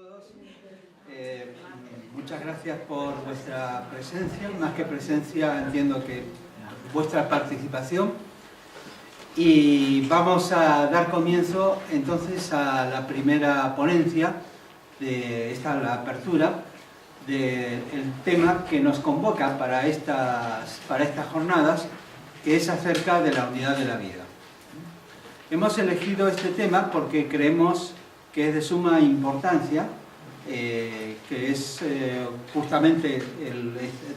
todos. Muchas gracias por vuestra presencia, más que presencia entiendo que vuestra participación, y vamos a dar comienzo entonces a la primera ponencia de la apertura del tema que nos convoca para estas jornadas, que es acerca de la unidad de la vida. Hemos elegido este tema porque creemos que es de suma importancia, que es justamente,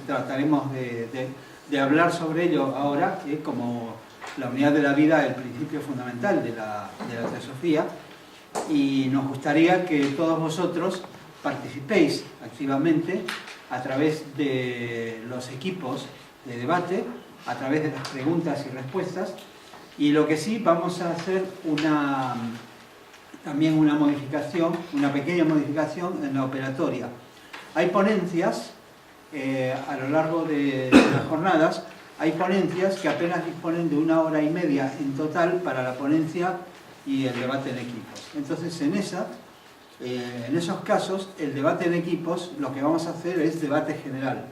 trataremos de hablar sobre ello ahora, como la unidad de la vida, el principio fundamental de la teosofía, y nos gustaría que todos vosotros participéis activamente a través de los equipos de debate, a través de las preguntas y respuestas, y lo que sí vamos a hacer también una modificación, una pequeña modificación en la operatoria. Hay ponencias a lo largo de las jornadas, hay ponencias que apenas disponen de 1 hora y media en total para la ponencia y el debate en equipos. Entonces, en esos casos, el debate en equipos, lo que vamos a hacer es debate general,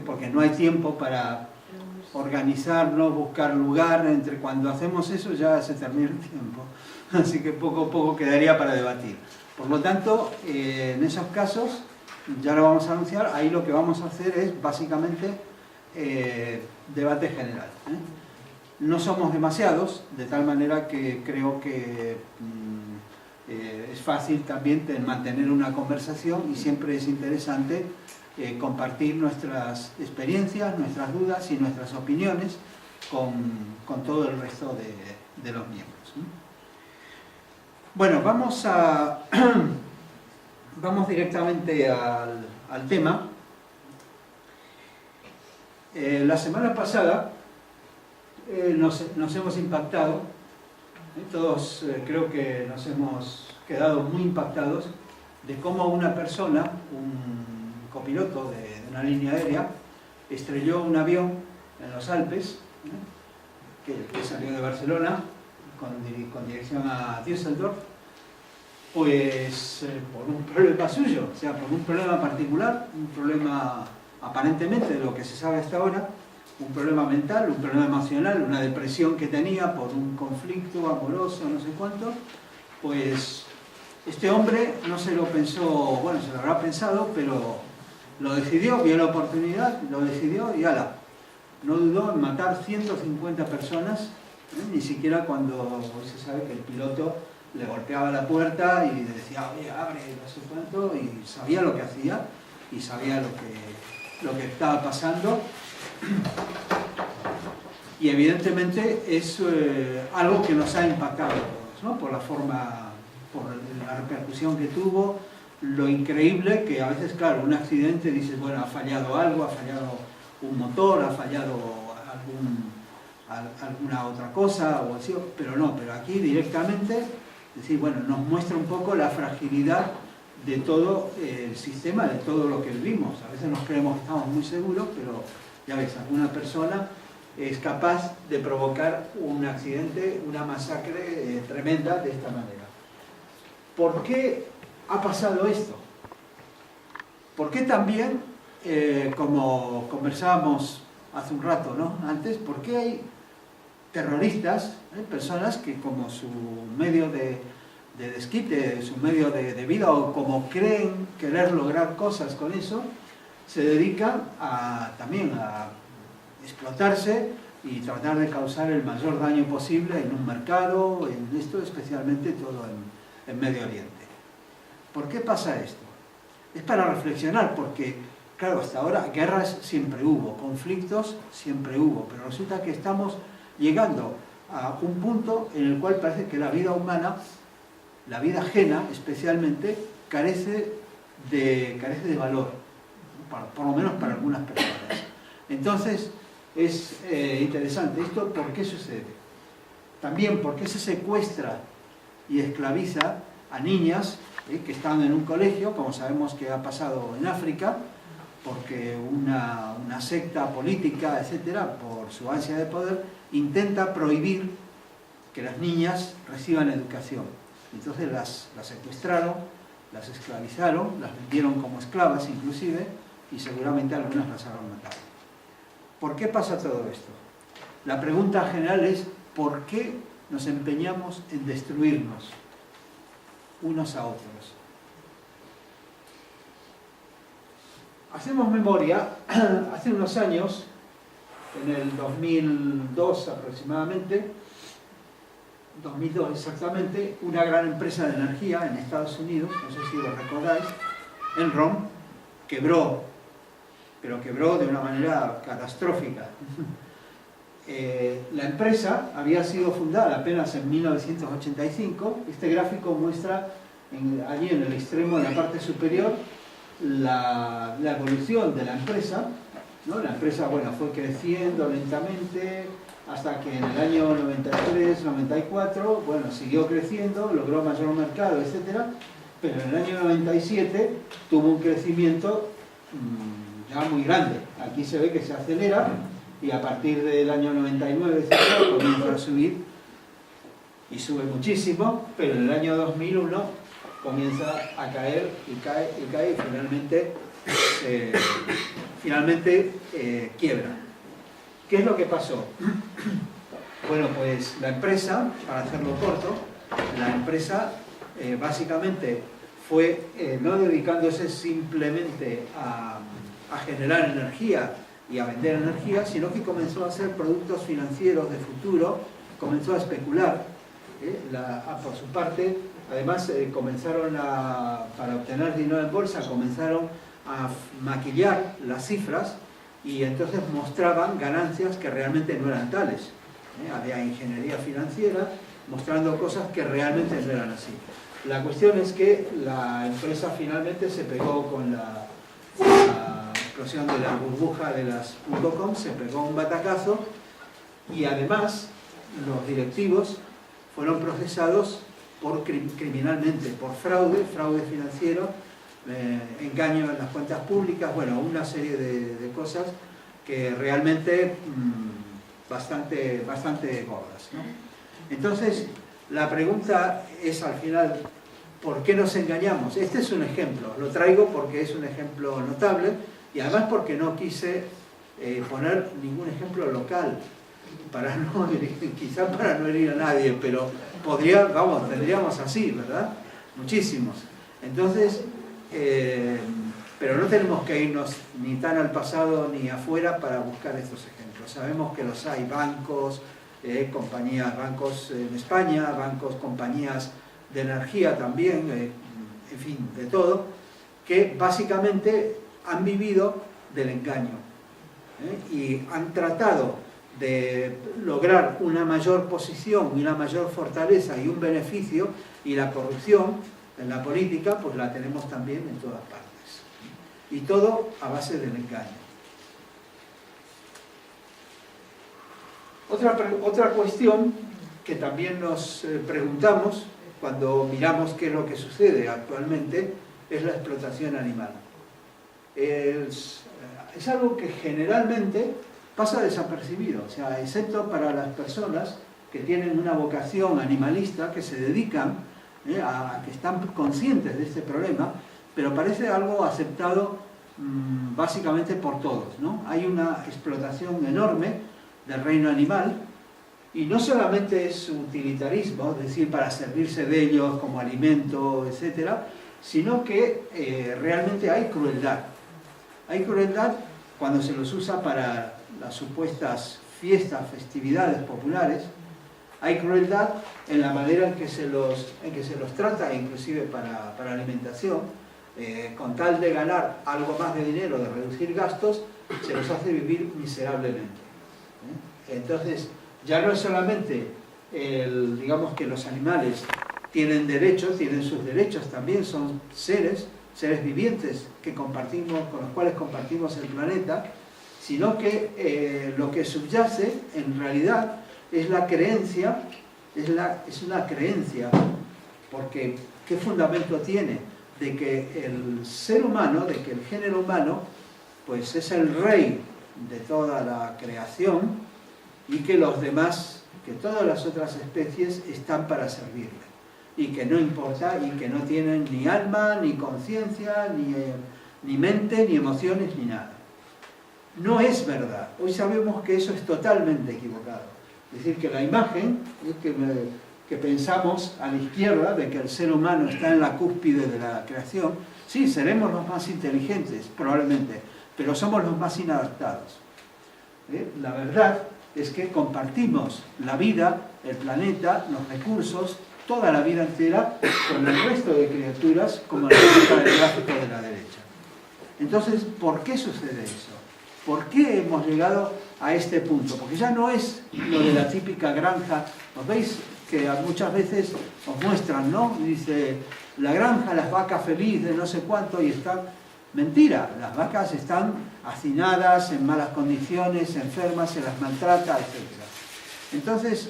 porque no hay tiempo para organizarnos, buscar lugar. Entre cuando hacemos eso ya se termina el tiempo, así que poco a poco quedaría para debatir. Por lo tanto, en esos casos, ya lo vamos a anunciar, ahí lo que vamos a hacer es básicamente debate general. No somos demasiados, de tal manera que creo que es fácil también mantener una conversación, y siempre es interesante compartir nuestras experiencias, nuestras dudas y nuestras opiniones con todo el resto de los miembros. Bueno, vamos directamente al tema. La semana pasada nos hemos impactado, todos creo que nos hemos quedado muy impactados de cómo una persona, un copiloto de una línea aérea, estrelló un avión en los Alpes, que salió de Barcelona con dirección a Düsseldorf, pues por un problema suyo, o sea, por un problema particular, un problema aparentemente, de lo que se sabe hasta ahora, un problema mental, un problema emocional, una depresión que tenía por un conflicto amoroso, no sé cuánto. Pues este hombre no se lo pensó, bueno, se lo habrá pensado, pero lo decidió, vio la oportunidad, lo decidió y ala, no dudó en matar 150 personas, ni siquiera cuando se sabe que el piloto le golpeaba la puerta y decía, oye, abre, no sé cuánto, y sabía lo que hacía y sabía lo que estaba pasando. Y evidentemente es algo que nos ha impactado a todos, ¿no? Por la forma, por la repercusión que tuvo, lo increíble que a veces, claro, un accidente, dices, bueno, ha fallado algo, ha fallado un motor, ha fallado alguna otra cosa, o así, pero no, pero aquí directamente, es decir, bueno, nos muestra un poco la fragilidad de todo el sistema, de todo lo que vivimos. A veces nos creemos que estamos muy seguros, pero ya ves, alguna persona es capaz de provocar un accidente, una masacre tremenda de esta manera. ¿Por qué ha pasado esto? ¿Por qué también, como conversábamos hace un rato, ¿no? Antes, por qué hay terroristas, personas que como su medio de desquite, su medio de vida, o como creen querer lograr cosas con eso, se dedican también a explotarse y tratar de causar el mayor daño posible en un mercado, en esto, especialmente todo en Medio Oriente? ¿Por qué pasa esto? Es para reflexionar, porque, claro, hasta ahora guerras siempre hubo, conflictos siempre hubo, pero resulta que estamos llegando a un punto en el cual parece que la vida humana, la vida ajena especialmente, carece de valor, por lo menos para algunas personas. Entonces, es interesante esto. ¿Por qué sucede? También, ¿por qué se secuestra y esclaviza a niñas que están en un colegio, como sabemos que ha pasado en África, porque una secta política, etcétera, por su ansia de poder, intenta prohibir que las niñas reciban educación? Entonces las secuestraron las esclavizaron, las vendieron como esclavas inclusive, y seguramente algunas las habrán matado. ¿Por qué pasa todo esto? La pregunta general es, ¿por qué nos empeñamos en destruirnos unos a otros? Hacemos memoria, hace unos años, en el 2002 aproximadamente, 2002 exactamente, una gran empresa de energía en Estados Unidos, no sé si lo recordáis, Enron, quebró, pero quebró de una manera catastrófica. La empresa había sido fundada apenas en 1985. Este gráfico muestra allí en el extremo, en la parte superior, la evolución de la empresa, ¿no? La empresa, bueno, fue creciendo lentamente hasta que en el año 93, 94, bueno, siguió creciendo, logró mayor mercado, etcétera, pero en el año 97 tuvo un crecimiento ya muy grande. Aquí se ve que se acelera y a partir del año 99, etcétera, comienza a subir y sube muchísimo, pero en el año 2001 comienza a caer y cae y cae y finalmente quiebra. ¿Qué es lo que pasó? Bueno, pues la empresa, para hacerlo corto, la empresa básicamente fue no dedicándose simplemente a generar energía y a vender energía, sino que comenzó a hacer productos financieros de futuro, comenzó a especular. Por su parte, además para obtener dinero en bolsa, comenzaron a maquillar las cifras y entonces mostraban ganancias que realmente no eran tales. Había ingeniería financiera mostrando cosas que realmente no eran así. La cuestión es que la empresa finalmente se pegó con la explosión de la burbuja de las .com, se pegó un batacazo y además los directivos fueron procesados criminalmente por fraude financiero, engaño en las cuentas públicas, bueno, una serie de cosas que realmente bastante gordas, ¿no? Entonces, la pregunta es al final, ¿por qué nos engañamos? Este es un ejemplo, lo traigo porque es un ejemplo notable y además porque no quise poner ningún ejemplo local, quizás para no herir a nadie, pero tendríamos así, ¿verdad? Muchísimos. Entonces, pero no tenemos que irnos ni tan al pasado ni afuera para buscar estos ejemplos. Sabemos que los hay, bancos, compañías, bancos en España, compañías de energía también, en fin, de todo, que básicamente han vivido del engaño y han tratado de lograr una mayor posición, una mayor fortaleza y un beneficio, y la corrupción en la política pues la tenemos también en todas partes. Y todo a base del engaño. Otra cuestión que también nos preguntamos cuando miramos qué es lo que sucede actualmente es la explotación animal. Es algo que generalmente pasa desapercibido, o sea, excepto para las personas que tienen una vocación animalista, que se dedican que están conscientes de este problema, pero parece algo aceptado básicamente por todos, ¿no? Hay una explotación enorme del reino animal y no solamente es utilitarismo, es decir, para servirse de ellos como alimento, etcétera, sino que realmente hay crueldad. Hay crueldad cuando se los usa para las supuestas fiestas, festividades populares. Hay crueldad en la manera en que se los trata, inclusive para alimentación, con tal de ganar algo más de dinero, de reducir gastos, se los hace vivir miserablemente. Entonces, ya no es solamente digamos que los animales tienen derechos, tienen sus derechos también, son seres vivientes con los cuales compartimos el planeta, sino que lo que subyace en realidad es la creencia, es una creencia, porque ¿qué fundamento tiene? De que el ser humano, de que el género humano, pues es el rey de toda la creación y que los demás, que todas las otras especies están para servirle. y que no importa y que no tienen ni alma, ni conciencia, ni mente, ni emociones, ni nada. No es verdad. Hoy sabemos que eso es totalmente equivocado. Es decir, que la imagen que pensamos a la izquierda de que el ser humano está en la cúspide de la creación, sí, seremos los más inteligentes, probablemente, pero somos los más inadaptados. La verdad es que compartimos la vida, el planeta, los recursos, toda la vida entera con el resto de criaturas, como la muestra del gráfico de la derecha. Entonces, ¿por qué sucede eso? ¿Por qué hemos llegado a este punto? Porque ya no es lo de la típica granja. ¿Os veis que muchas veces os muestran, ¿no? Dice, la granja, las vacas felices, no sé cuánto, y están... Mentira, las vacas están hacinadas, en malas condiciones, enfermas, se las maltrata, etc. Entonces,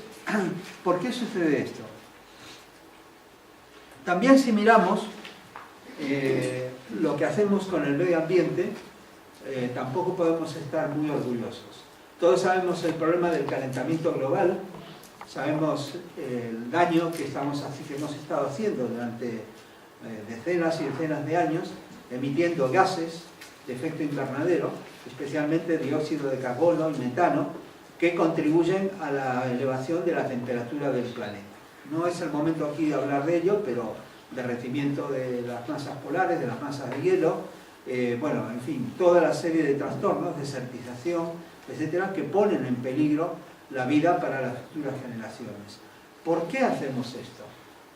¿por qué sucede esto? También si miramos lo que hacemos con el medio ambiente, tampoco podemos estar muy orgullosos. Todos sabemos el problema del calentamiento global, sabemos el daño que hemos estado haciendo durante decenas y decenas de años, emitiendo gases de efecto invernadero, especialmente dióxido de carbono y metano, que contribuyen a la elevación de la temperatura del planeta. No es el momento aquí de hablar de ello, pero derretimiento de las masas polares, de las masas de hielo, bueno, en fin, toda la serie de trastornos, desertización, etcétera, que ponen en peligro la vida para las futuras generaciones. ¿Por qué hacemos esto?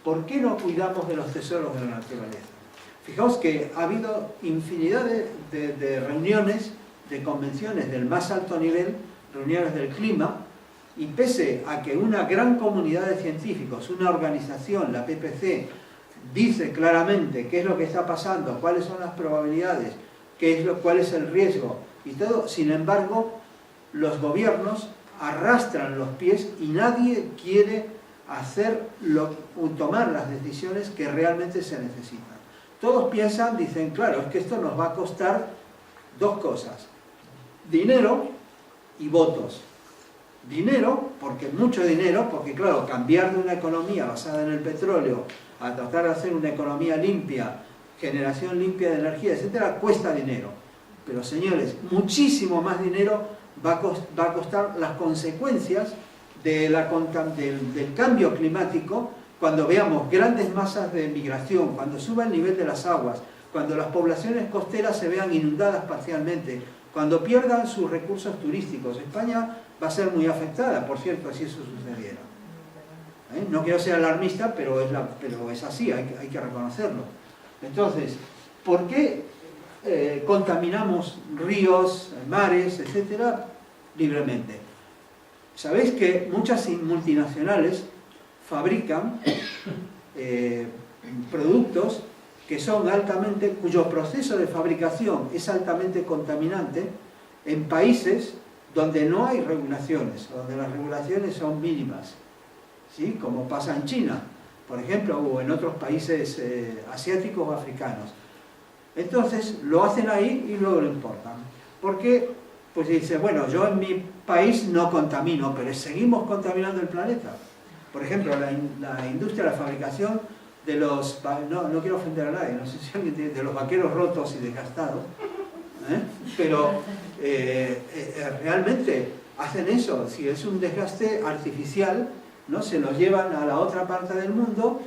¿Por qué no cuidamos de los tesoros de la naturaleza? Fijaos que ha habido infinidad de reuniones, de convenciones del más alto nivel, reuniones del clima, y pese a que una gran comunidad de científicos, una organización, la PPC, dice claramente qué es lo que está pasando, cuáles son las probabilidades, cuál es el riesgo y todo, sin embargo, los gobiernos arrastran los pies y nadie quiere tomar las decisiones que realmente se necesitan. Todos piensan, dicen, claro, es que esto nos va a costar dos cosas: dinero y votos. Dinero, mucho dinero, porque claro, cambiar de una economía basada en el petróleo a tratar de hacer una economía limpia, generación limpia de energía, etcétera, cuesta dinero. Pero señores, muchísimo más dinero va a costar las consecuencias del cambio climático, cuando veamos grandes masas de migración, cuando suba el nivel de las aguas, cuando las poblaciones costeras se vean inundadas parcialmente, cuando pierdan sus recursos turísticos. España va a ser muy afectada, por cierto, si eso sucediera. No quiero ser alarmista, pero es así, hay que reconocerlo. Entonces, ¿por qué contaminamos ríos, mares, etcétera, libremente? Sabéis que muchas multinacionales fabrican productos cuyo proceso de fabricación es altamente contaminante en países donde no hay regulaciones, donde las regulaciones son mínimas, ¿sí? Como pasa en China, por ejemplo, o en otros países asiáticos o africanos. Entonces lo hacen ahí y luego lo importan. Porque, pues dice, bueno, yo en mi país no contamino, pero seguimos contaminando el planeta. Por ejemplo, la industria de la fabricación de los, no quiero ofender a nadie, no sé si alguien tiene, de los vaqueros rotos y desgastados, pero realmente hacen eso. Si es un desgaste artificial, ¿no? Se los llevan a la otra parte del mundo,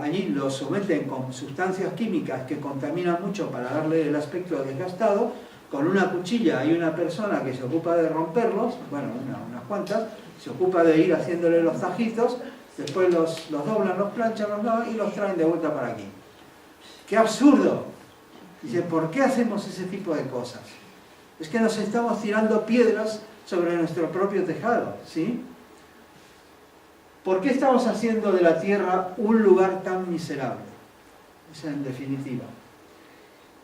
allí los someten con sustancias químicas que contaminan mucho para darle el aspecto desgastado. Con una cuchilla hay una persona que se ocupa de romperlos, bueno, unas cuantas, se ocupa de ir haciéndole los tajitos, después los doblan, los planchan, los lavan y los traen de vuelta para aquí. ¡Qué absurdo! Dice, ¿por qué hacemos ese tipo de cosas? Es que nos estamos tirando piedras sobre nuestro propio tejado, ¿sí? ¿Por qué estamos haciendo de la Tierra un lugar tan miserable? Esa en definitiva.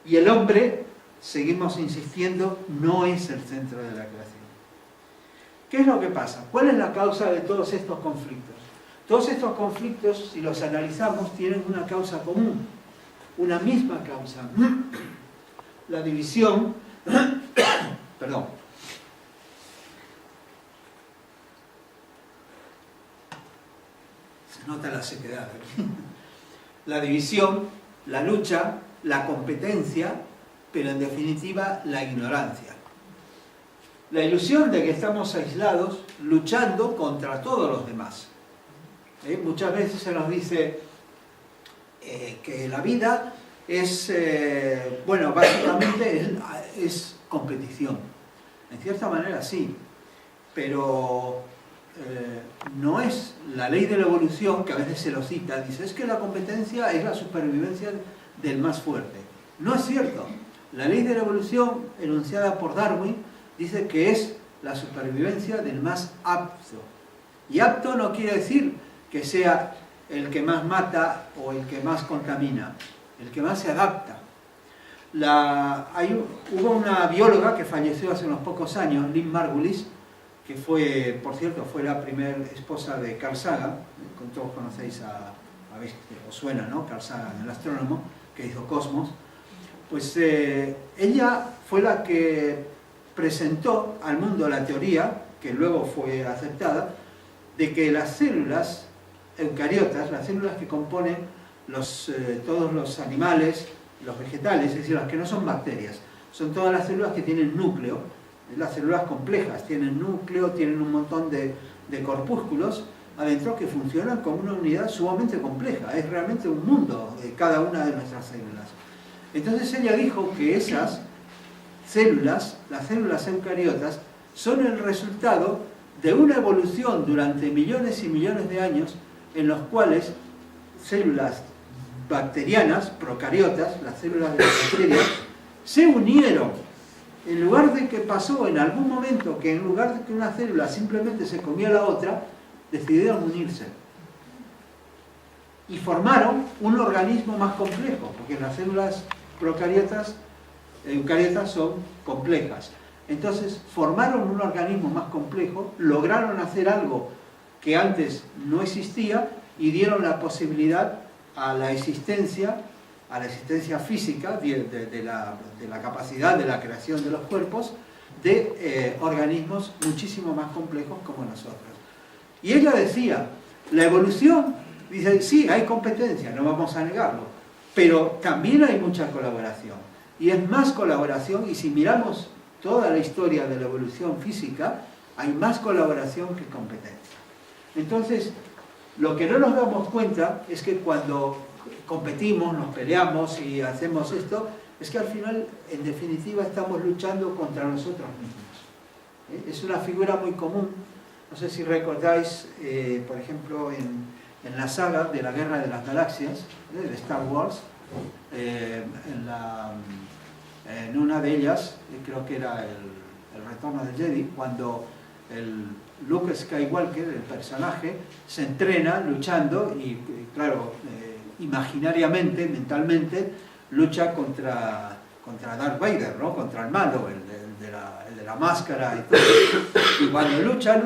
Y el hombre, seguimos insistiendo, no es el centro de la creación. ¿Qué es lo que pasa? ¿Cuál es la causa de todos estos conflictos? Todos estos conflictos, si los analizamos, tienen una causa común, una misma causa. La división, perdón, Se nota la sequedad aquí. La división, la lucha, la competencia, pero en definitiva la ignorancia. La ilusión de que estamos aislados luchando contra todos los demás. Muchas veces se nos dice que la vida es, bueno, básicamente es competición. En cierta manera sí, pero no es la ley de la evolución, que a veces se lo cita, dice, es que la competencia es la supervivencia del más fuerte. No es cierto. La ley de la evolución, enunciada por Darwin, dice que es la supervivencia del más apto. Y apto no quiere decir que sea el que más mata o el que más contamina, el que más se adapta. Hubo una bióloga que falleció hace unos pocos años, Lynn Margulis, que fue, por cierto, fue la primera esposa de Carl Sagan. Todos conocéis os suena, ¿no? Carl Sagan, el astrónomo que hizo Cosmos. Pues ella fue la que presentó al mundo la teoría, que luego fue aceptada, de que las células eucariotas, las células que componen todos los animales, los vegetales, es decir, las que no son bacterias, son todas las células que tienen núcleo, las células complejas, tienen núcleo, tienen un montón de corpúsculos adentro que funcionan como una unidad sumamente compleja, es realmente un mundo de cada una de nuestras células. Entonces ella dijo que esas células, las células eucariotas, son el resultado de una evolución durante millones y millones de años en los cuales células bacterianas, procariotas, las células de las bacterias, se unieron. En lugar de que pasó en algún momento que en lugar de que una célula simplemente se comía a la otra, decidieron unirse. Y formaron un organismo más complejo, porque las células procariotas, eucariotas son complejas. Entonces formaron un organismo más complejo, lograron hacer algo que antes no existía y dieron la posibilidad a la existencia física de la capacidad de la creación de los cuerpos de organismos muchísimo más complejos como nosotros. Y ella decía, la evolución, dice, sí, hay competencia, no vamos a negarlo, pero también hay mucha colaboración. Y es más colaboración, y si miramos toda la historia de la evolución física, hay más colaboración que competencia. Entonces, lo que no nos damos cuenta es que cuando competimos, nos peleamos y hacemos esto, es que al final, en definitiva, estamos luchando contra nosotros mismos. Es una figura muy común. No sé si recordáis, por ejemplo, en la saga de la Guerra de las Galaxias, de Star Wars, en una de ellas, creo que era el Retorno del Jedi, cuando Luke Skywalker, el personaje, se entrena luchando y claro, imaginariamente, mentalmente, lucha contra Darth Vader, ¿no? Contra el malo, el de la máscara y todo. Y cuando lucha,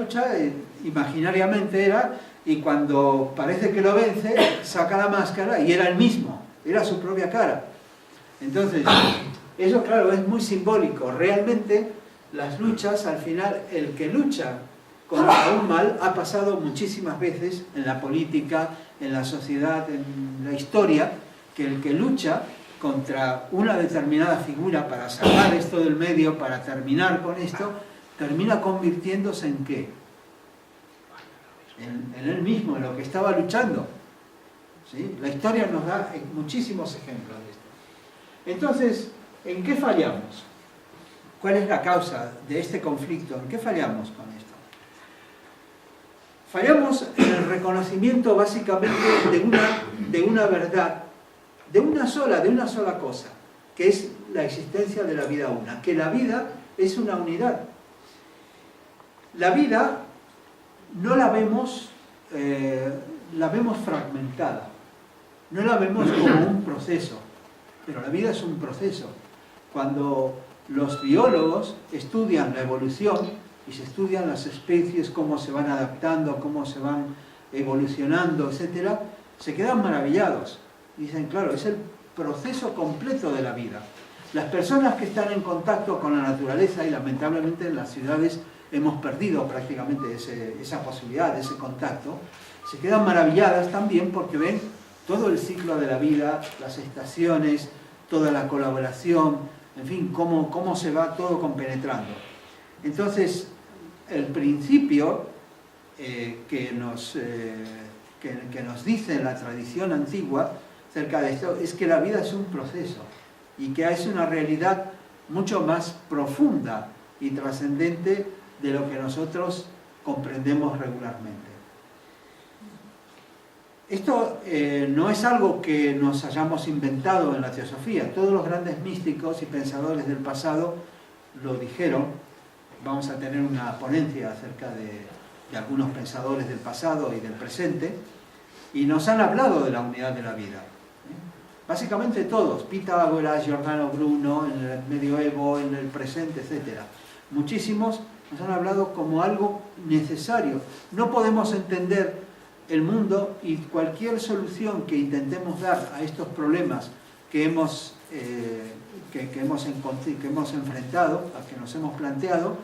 imaginariamente era, y cuando parece que lo vence, saca la máscara y era el mismo, era su propia cara. Entonces, eso claro, es muy simbólico. Realmente, las luchas, al final, el que lucha contra un mal ha pasado muchísimas veces en la política, en la sociedad, en la historia, que el que lucha contra una determinada figura para sacar esto del medio, para terminar con esto, termina convirtiéndose en ¿qué? En él mismo, en lo que estaba luchando. ¿Sí? La historia nos da muchísimos ejemplos de esto. Entonces, ¿en qué fallamos? ¿Cuál es la causa de este conflicto? ¿En qué fallamos con esto? Fallamos en el reconocimiento básicamente de una verdad, de una sola cosa, que es la existencia de la vida una, que la vida es una unidad. La vida no la vemos fragmentada, no la vemos como un proceso, pero la vida es un proceso. Cuando los biólogos estudian la evolución y se estudian las especies, cómo se van adaptando, cómo se van evolucionando, etc., se quedan maravillados. Dicen, claro, es el proceso completo de la vida. Las personas que están en contacto con la naturaleza, y lamentablemente en las ciudades hemos perdido prácticamente esa posibilidad, ese contacto, se quedan maravilladas también porque ven todo el ciclo de la vida, las estaciones, toda la colaboración, en fin, cómo se va todo compenetrando. Entonces, el principio que nos dice la tradición antigua acerca de esto es que la vida es un proceso y que es una realidad mucho más profunda y trascendente de lo que nosotros comprendemos regularmente. Esto no es algo que nos hayamos inventado en la teosofía. Todos los grandes místicos y pensadores del pasado lo dijeron. Vamos a tener una ponencia acerca de algunos pensadores del pasado y del presente, y nos han hablado de la unidad de la vida. Básicamente todos, Pitágoras, Giordano Bruno, en el medioevo, en el presente, etc. Muchísimos nos han hablado como algo necesario. No podemos entender el mundo y cualquier solución que intentemos dar a estos problemas que hemos enfrentado, a que nos hemos planteado,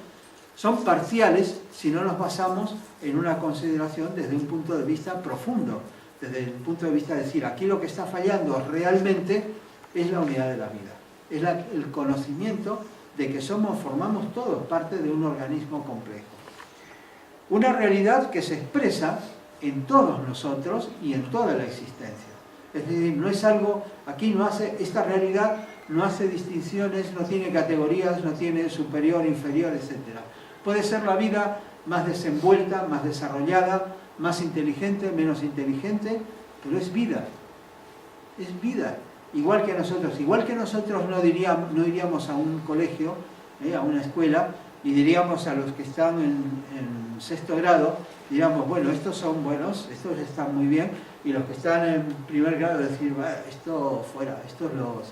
son parciales si no nos basamos en una consideración desde un punto de vista profundo, desde el punto de vista de decir, aquí lo que está fallando realmente es la unidad de la vida, es el conocimiento de que formamos todos parte de un organismo complejo. Una realidad que se expresa en todos nosotros y en toda la existencia. Es decir, no es algo, esta realidad no hace distinciones, no tiene categorías, no tiene superior, inferior, etc. Puede ser la vida más desenvuelta, más desarrollada, más inteligente, menos inteligente, pero es vida. Es vida. Igual que nosotros no iríamos a un colegio, a una escuela, y diríamos a los que están en sexto grado, diríamos, bueno, estos son buenos, estos están muy bien, y los que están en primer grado decir, esto fuera, estos no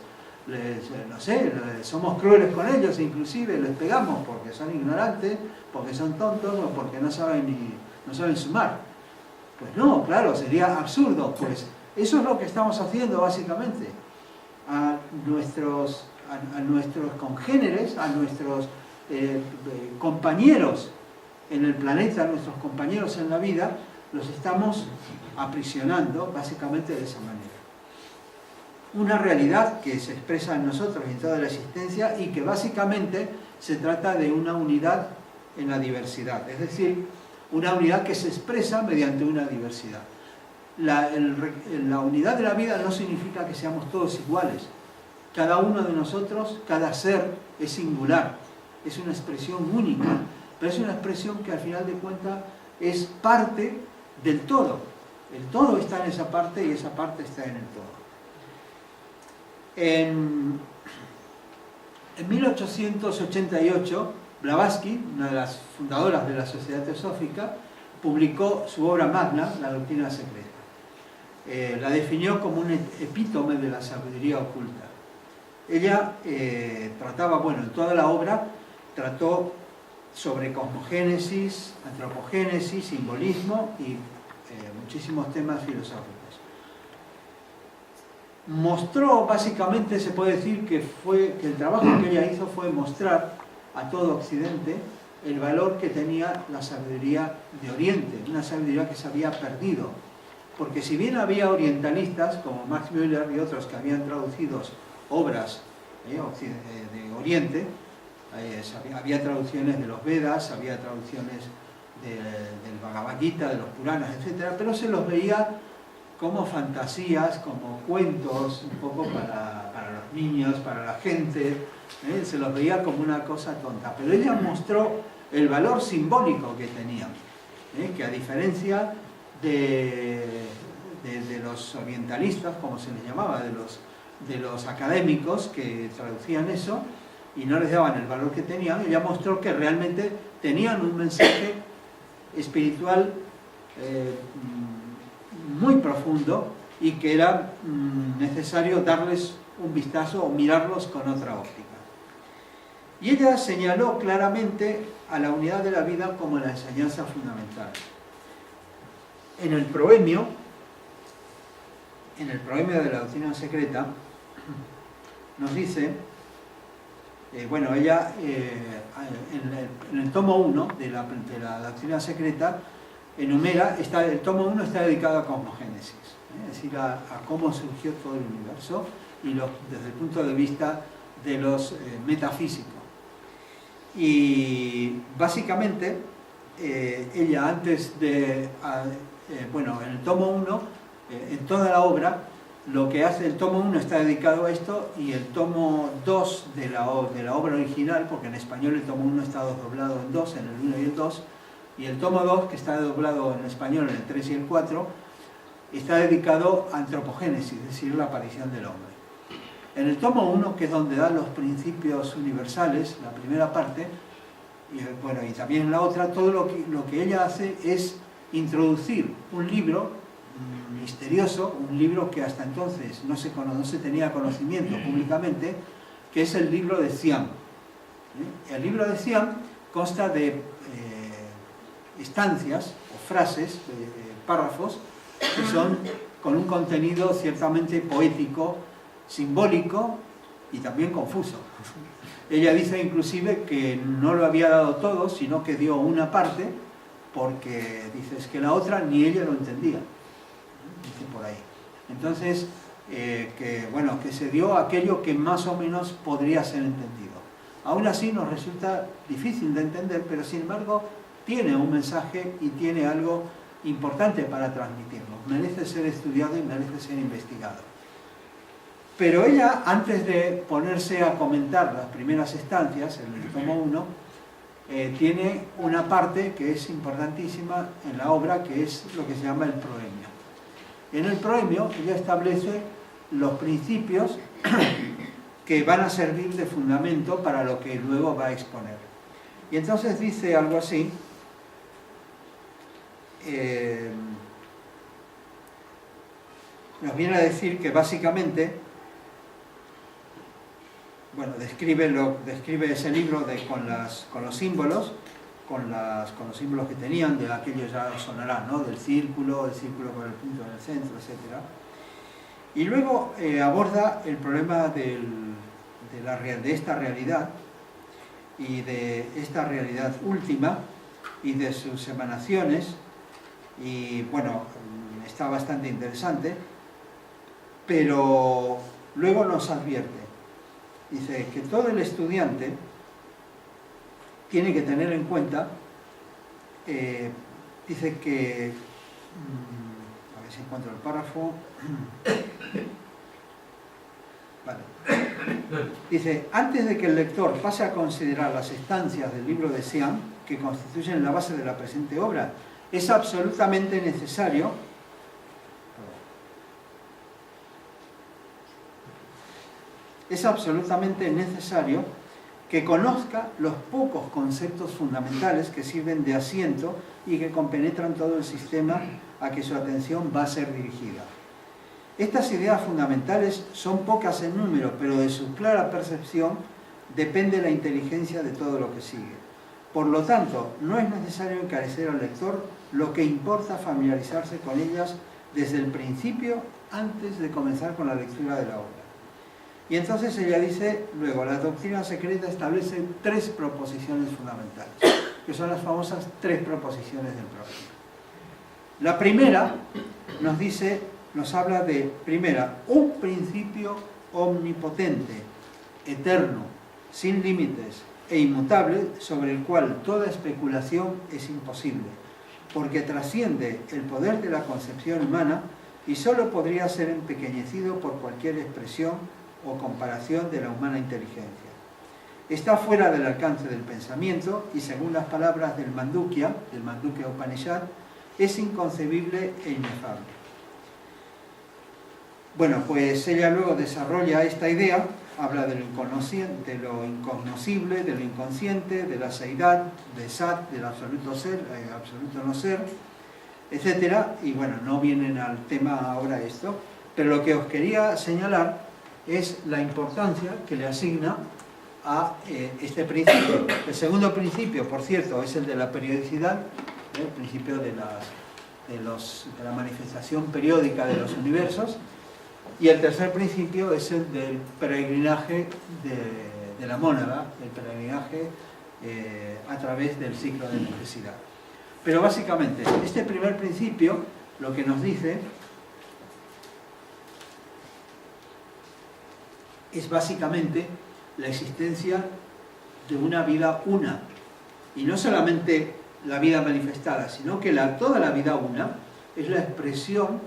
sé, somos crueles con ellos, inclusive les pegamos porque son ignorantes, porque son tontos o porque no saben sumar. Pues no, claro, sería absurdo. Pues eso es lo que estamos haciendo básicamente. A nuestros congéneres, a nuestros compañeros en el planeta, a nuestros compañeros en la vida, los estamos aprisionando básicamente de esa manera. Una realidad que se expresa en nosotros y en toda la existencia y que básicamente se trata de una unidad en la diversidad, es decir, una unidad que se expresa mediante una diversidad. La unidad de la vida no significa que seamos todos iguales. Cada uno de nosotros, cada ser es singular, es una expresión única, pero es una expresión que al final de cuentas es parte del todo. El todo está en esa parte y esa parte está en el todo. En 1888, Blavatsky, una de las fundadoras de la Sociedad Teosófica, publicó su obra magna, La Doctrina Secreta. La definió como un epítome de la sabiduría oculta. Ella trataba, en toda la obra, trató sobre cosmogénesis, antropogénesis, simbolismo y muchísimos temas filosóficos. Mostró, básicamente se puede decir que el trabajo que ella hizo fue mostrar a todo Occidente el valor que tenía la sabiduría de Oriente, una sabiduría que se había perdido. Porque si bien había orientalistas, como Max Müller y otros que habían traducido obras de Oriente, había traducciones de los Vedas, había traducciones del Bhagavad Gita, de los Puranas, etc., pero se los veía como fantasías, como cuentos, un poco para los niños, para la gente, se los veía como una cosa tonta. Pero ella mostró el valor simbólico que tenían, que a diferencia de los orientalistas, como se les llamaba, de los académicos que traducían eso y no les daban el valor que tenían, ella mostró que realmente tenían un mensaje espiritual muy profundo y que era necesario darles un vistazo o mirarlos con otra óptica. Y ella señaló claramente a la unidad de la vida como la enseñanza fundamental. En el proemio de la Doctrina Secreta, nos dice, ella en el tomo 1 de la Doctrina Secreta enumera, el tomo 1 está dedicado a cosmogénesis, es decir, a cómo surgió todo el universo y desde el punto de vista de los metafísicos. Y básicamente ella antes de, bueno, en el tomo 1, en toda la obra, lo que hace, el tomo 1 está dedicado a esto, y el tomo 2 de la obra original, porque en español el tomo 1 está doblado en dos, en el 1 y el 2, y el tomo 2, que está doblado en español en el 3 y el 4, está dedicado a antropogénesis, es decir, la aparición del hombre. En el tomo 1, que es donde da los principios universales, la primera parte, y, bueno, y también en la otra, todo lo que ella hace es introducir un libro misterioso, un libro que hasta entonces no se tenía conocimiento públicamente, que es el libro de Siam. El libro de Siam consta de estancias o frases, párrafos, que son con un contenido ciertamente poético, simbólico y también confuso. Ella dice inclusive que no lo había dado todo, sino que dio una parte, porque dices que la otra ni ella lo entendía, dice por ahí. Entonces, que se dio aquello que más o menos podría ser entendido. Aún así nos resulta difícil de entender, pero sin embargo tiene un mensaje y tiene algo importante para transmitirlo. Merece ser estudiado y merece ser investigado. Pero ella, antes de ponerse a comentar las primeras estancias, en el tomo 1, tiene una parte que es importantísima en la obra, que es lo que se llama el proemio. En el proemio ella establece los principios que van a servir de fundamento para lo que luego va a exponer. Y entonces dice algo así, nos viene a decir que básicamente, bueno, describe ese libro con los símbolos, con los símbolos que tenían, de aquello ya sonará, ¿no? Del círculo, el círculo con el punto en el centro, etc. Y luego aborda el problema de esta realidad, y de esta realidad última, y de sus emanaciones, y bueno, está bastante interesante, pero luego nos advierte. Dice que todo el estudiante tiene que tener en cuenta, dice que, a ver si encuentro el párrafo, vale. Dice, antes de que el lector pase a considerar las estancias del libro de Siam, que constituyen la base de la presente obra, es absolutamente necesario que conozca los pocos conceptos fundamentales que sirven de asiento y que compenetran todo el sistema a que su atención va a ser dirigida. Estas ideas fundamentales son pocas en número, pero de su clara percepción depende la inteligencia de todo lo que sigue. Por lo tanto, no es necesario encarecer al lector, lo que importa familiarizarse con ellas desde el principio, antes de comenzar con la lectura de la obra. Y entonces ella dice, luego, la doctrina secreta establece 3 proposiciones fundamentales, que son las famosas 3 proposiciones del programa. La primera nos habla de, primera, un principio omnipotente, eterno, sin límites e inmutable, sobre el cual toda especulación es imposible, porque trasciende el poder de la concepción humana y solo podría ser empequeñecido por cualquier expresión o comparación de la humana inteligencia. Está fuera del alcance del pensamiento y, según las palabras del Mandukya Upanishad, es inconcebible e inefable. Bueno, pues ella luego desarrolla esta idea, habla de lo inconsciente, de lo incognoscible, de lo inconsciente, de la seidad, de Sat, del absoluto ser, absoluto no ser, etc. Y bueno, no vienen al tema ahora esto, pero lo que os quería señalar es la importancia que le asigna a este principio. El segundo principio, por cierto, es el de la periodicidad, el principio de la manifestación periódica de los universos, y el tercer principio es el del peregrinaje de la mónada, el peregrinaje a través del ciclo de necesidad. Pero básicamente, este primer principio lo que nos dice es básicamente la existencia de una vida una. Y no solamente la vida manifestada, sino que toda la vida una es la expresión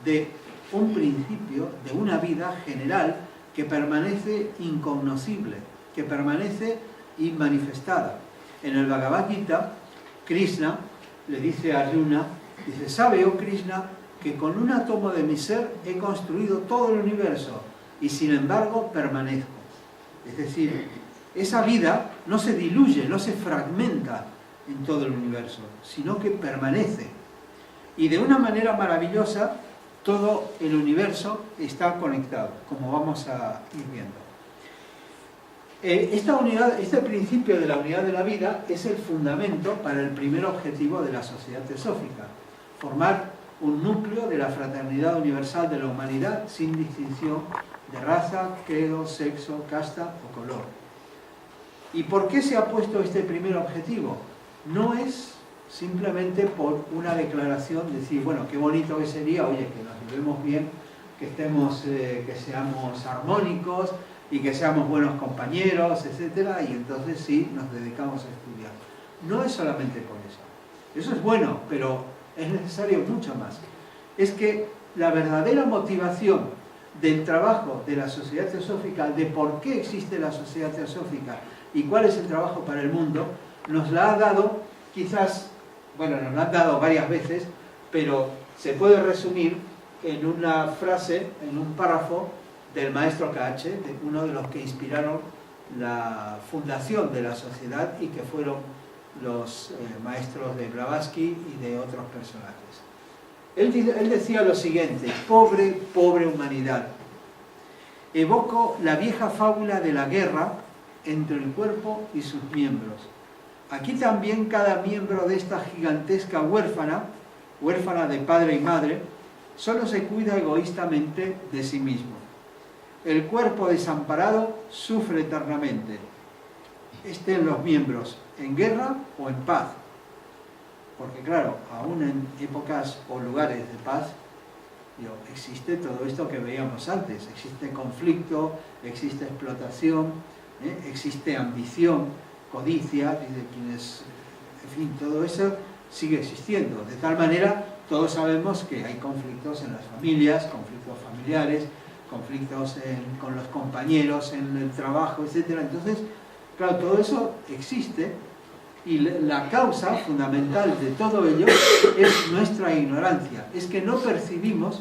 de un principio, de una vida general que permanece incognoscible, que permanece inmanifestada. En el Bhagavad Gita, Krishna le dice a Arjuna, dice, ¿sabe, oh Krishna, que con un átomo de mi ser he construido todo el universo y sin embargo permanezco? Es decir, esa vida no se diluye, no se fragmenta en todo el universo, sino que permanece. Y de una manera maravillosa, todo el universo está conectado, como vamos a ir viendo. Este principio de la unidad de la vida es el fundamento para el primer objetivo de la sociedad teosófica, formar un núcleo de la fraternidad universal de la humanidad sin distinción de raza, credo, sexo, casta o color. ¿Y por qué se ha puesto este primer objetivo? No es simplemente por una declaración de decir, bueno, qué bonito que sería, oye, que nos llevemos bien, que estemos, que seamos armónicos y que seamos buenos compañeros, etcétera, y entonces sí nos dedicamos a estudiar. No es solamente por eso. Eso es bueno, pero es necesario mucho más. Es que la verdadera motivación del trabajo de la sociedad teosófica, de por qué existe la sociedad teosófica y cuál es el trabajo para el mundo, nos la ha dado, quizás, bueno, nos la han dado varias veces, pero se puede resumir en una frase, en un párrafo del maestro KH, de uno de los que inspiraron la fundación de la sociedad y que fueron los maestros de Blavatsky y de otros personajes. Él decía lo siguiente: pobre, pobre humanidad. Evoco la vieja fábula de la guerra entre el cuerpo y sus miembros. Aquí también cada miembro de esta gigantesca huérfana de padre y madre, solo se cuida egoístamente de sí mismo. El cuerpo desamparado sufre eternamente, estén los miembros en guerra o en paz. Porque claro, aún en épocas o lugares de paz, existe todo esto que veíamos antes. Existe conflicto, existe explotación, existe ambición, codicia, y de quienes, en fin, todo eso sigue existiendo. De tal manera, todos sabemos que hay conflictos en las familias, conflictos familiares, conflictos con los compañeros, en el trabajo, etc. Entonces, claro, todo eso existe y la causa fundamental de todo ello es nuestra ignorancia. Es que no percibimos,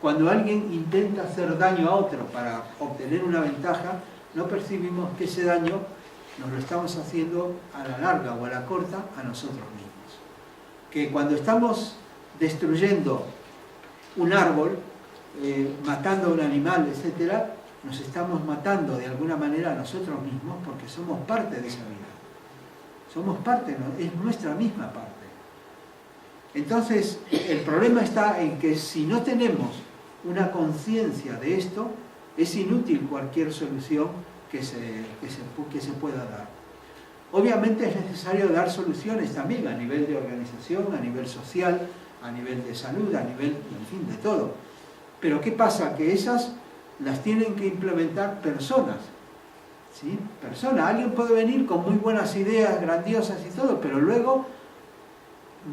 cuando alguien intenta hacer daño a otro para obtener una ventaja, no percibimos que ese daño nos lo estamos haciendo a la larga o a la corta a nosotros mismos. Que cuando estamos destruyendo un árbol, matando a un animal, etc., nos estamos matando de alguna manera a nosotros mismos porque somos parte de esa vida. Somos parte, es nuestra misma parte. Entonces, el problema está en que si no tenemos una conciencia de esto, es inútil cualquier solución que se pueda dar. Obviamente es necesario dar soluciones también a nivel de organización, a nivel social, a nivel de salud, a nivel, en fin, de todo. Pero ¿qué pasa? Que esas las tienen que implementar personas. ¿Sí? Personas. Alguien puede venir con muy buenas ideas, grandiosas y todo, pero luego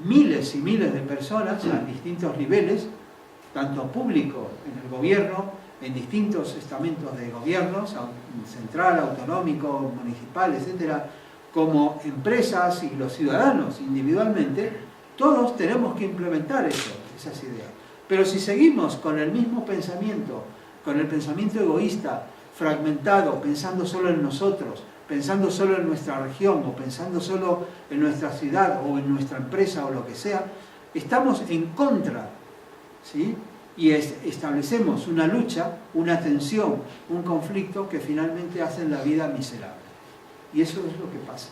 miles y miles de personas a distintos niveles, tanto público, en el gobierno, en distintos estamentos de gobiernos, central, autonómico, municipal, etcétera, como empresas y los ciudadanos individualmente, todos tenemos que implementar eso, esas ideas. Pero si seguimos con el mismo pensamiento, con el pensamiento egoísta, fragmentado, pensando solo en nosotros, pensando solo en nuestra región, o pensando solo en nuestra ciudad, o en nuestra empresa, o lo que sea, estamos en contra, ¿sí? Y establecemos una lucha, una tensión, un conflicto que finalmente hacen la vida miserable. Y eso es lo que pasa.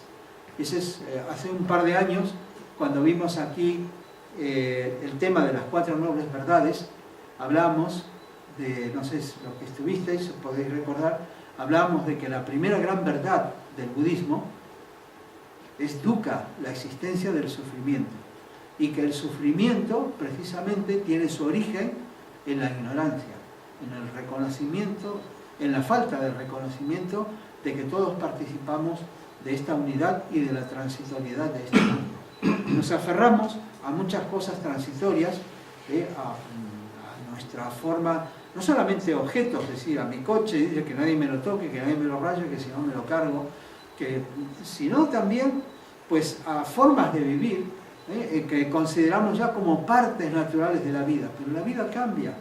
Hace un par de años, cuando vimos aquí el tema de las 4 nobles verdades, hablamos de, no sé lo que estuvisteis, podéis recordar, hablábamos de que la primera gran verdad del budismo es dukkha, la existencia del sufrimiento. y que el sufrimiento precisamente tiene su origen en la ignorancia, en el reconocimiento, en la falta de reconocimiento de que todos participamos de esta unidad y de la transitoriedad de este mundo. Nos aferramos a muchas cosas transitorias, a nuestra forma, no solamente objetos, es decir, a mi coche, dice que nadie me lo toque, que nadie me lo raye, que si no me lo cargo, sino también pues a formas de vivir que consideramos ya como partes naturales de la vida, pero la vida cambia.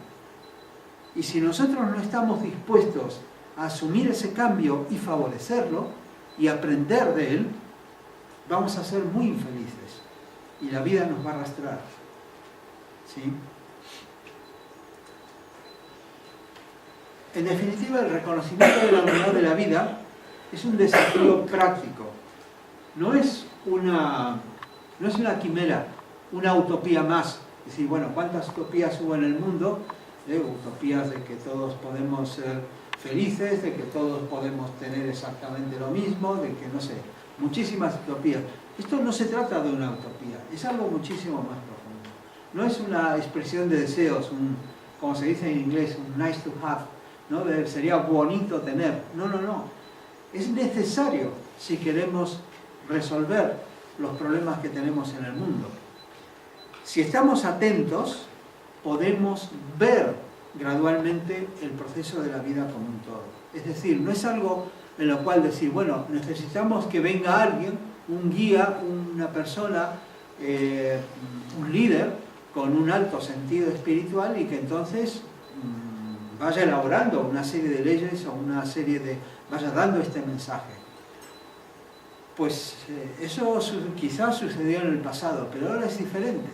Y si nosotros no estamos dispuestos a asumir ese cambio y favorecerlo y aprender de él, vamos a ser muy infelices y la vida nos va a arrastrar. ¿Sí? En definitiva, el reconocimiento de la unidad de la vida es un desafío práctico. No es una quimera, una utopía más. Es decir, bueno, ¿cuántas utopías hubo en el mundo? Utopías de que todos podemos ser felices, de que todos podemos tener exactamente lo mismo, de que, no sé, muchísimas utopías. Esto no se trata de una utopía, es algo muchísimo más profundo. No es una expresión de deseos, como se dice en inglés, un nice to have, ¿no? Sería bonito tener. No, no, no. Es necesario si queremos resolver los problemas que tenemos en el mundo. Si estamos atentos, podemos ver gradualmente el proceso de la vida como un todo. Es decir, no es algo en lo cual decir, bueno, necesitamos que venga alguien, un guía, una persona, un líder con un alto sentido espiritual y que entonces vaya elaborando una serie de leyes o vaya dando este mensaje. Pues eso quizás sucedió en el pasado, pero ahora es diferente.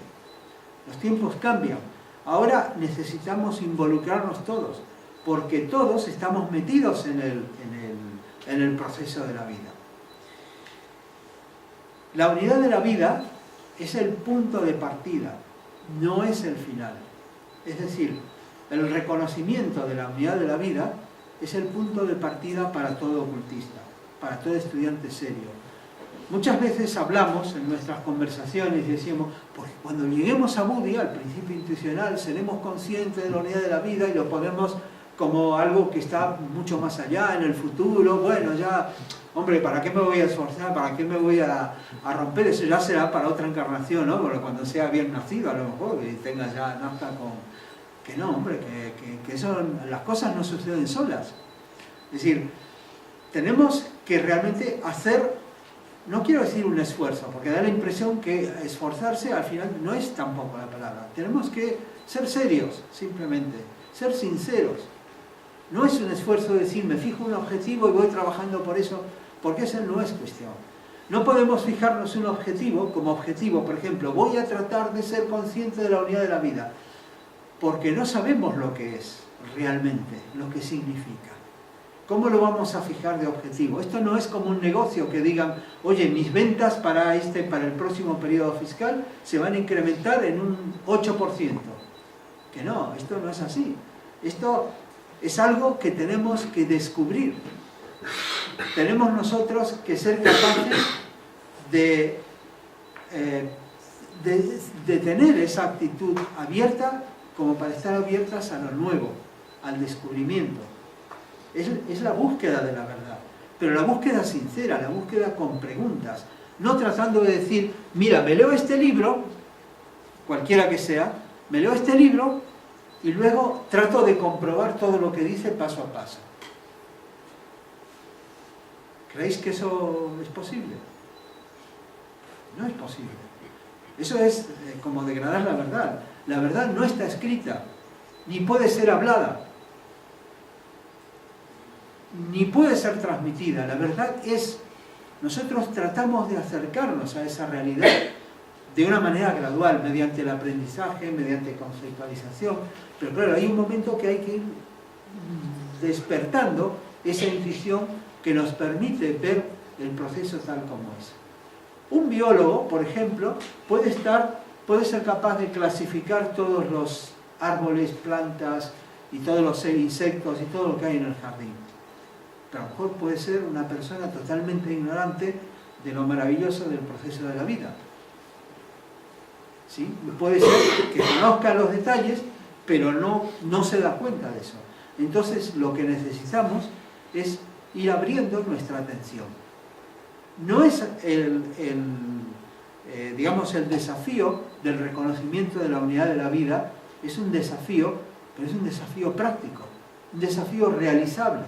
Los tiempos cambian. Ahora necesitamos involucrarnos todos, porque todos estamos metidos en el proceso de la vida. La unidad de la vida es el punto de partida, no es el final. Es decir, el reconocimiento de la unidad de la vida es el punto de partida para todo ocultista, para todo estudiante serio. Muchas veces hablamos en nuestras conversaciones y decimos, porque cuando lleguemos a Buddhi, al principio intuicional, seremos conscientes de la unidad de la vida y lo ponemos como algo que está mucho más allá, en el futuro. Bueno, ya, hombre, ¿para qué me voy a esforzar? ¿Para qué me voy a romper? Eso ya será para otra encarnación, ¿no? Pero cuando sea bien nacido, a lo mejor, y tenga ya nazca con... Que no, hombre, que eso, las cosas no suceden solas. Es decir, tenemos que realmente hacer... No quiero decir un esfuerzo, porque da la impresión que esforzarse al final no es tampoco la palabra. Tenemos que ser serios, simplemente, ser sinceros. No es un esfuerzo de decir, me fijo un objetivo y voy trabajando por eso, porque esa no es cuestión. No podemos fijarnos un objetivo como objetivo, por ejemplo, voy a tratar de ser consciente de la unidad de la vida, porque no sabemos lo que es realmente, lo que significa. ¿Cómo lo vamos a fijar de objetivo? Esto no es como un negocio que digan, oye, mis ventas para el próximo periodo fiscal se van a incrementar en un 8%. Que no, esto no es así. Esto es algo que tenemos que descubrir. Tenemos nosotros que ser capaces de tener esa actitud abierta como para estar abiertas a lo nuevo, al descubrimiento. Es la búsqueda de la verdad, pero la búsqueda sincera, la búsqueda con preguntas, no tratando de decir, mira, me leo este libro, cualquiera que sea, me leo este libro y luego trato de comprobar todo lo que dice paso a paso. ¿Creéis que eso es posible? No es posible. Eso es como degradar la verdad. La verdad no está escrita, ni puede ser hablada, ni puede ser transmitida. La verdad es, nosotros tratamos de acercarnos a esa realidad de una manera gradual, mediante el aprendizaje, mediante conceptualización, pero claro, hay un momento que hay que ir despertando esa intuición que nos permite ver el proceso tal como es. Un biólogo, por ejemplo, puede ser capaz de clasificar todos los árboles, plantas y todos los insectos y todo lo que hay en el jardín. Pero a lo mejor puede ser una persona totalmente ignorante de lo maravilloso del proceso de la vida. ¿sí? Puede ser que conozca los detalles, pero no se da cuenta de eso. Entonces lo que necesitamos es ir abriendo nuestra atención. No es digamos, el desafío del reconocimiento de la unidad de la vida, es un desafío, pero es un desafío práctico, un desafío realizable.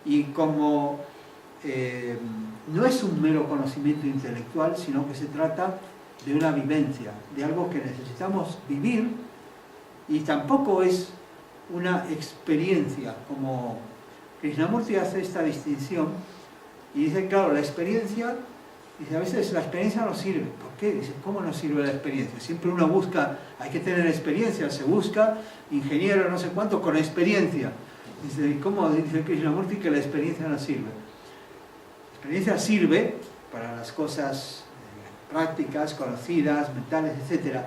Y como no es un mero conocimiento intelectual, sino que se trata de una vivencia, de algo que necesitamos vivir, y tampoco es una experiencia, como Krishnamurti hace esta distinción, y dice, claro, la experiencia, dice, a veces la experiencia no sirve. ¿Por qué? Dice, ¿cómo no sirve la experiencia? Siempre uno busca, hay que tener experiencia, se busca ingeniero no sé cuánto con experiencia. Dice, ¿cómo dice Krishnamurti que la experiencia no sirve? La experiencia sirve para las cosas prácticas, conocidas, mentales, etc.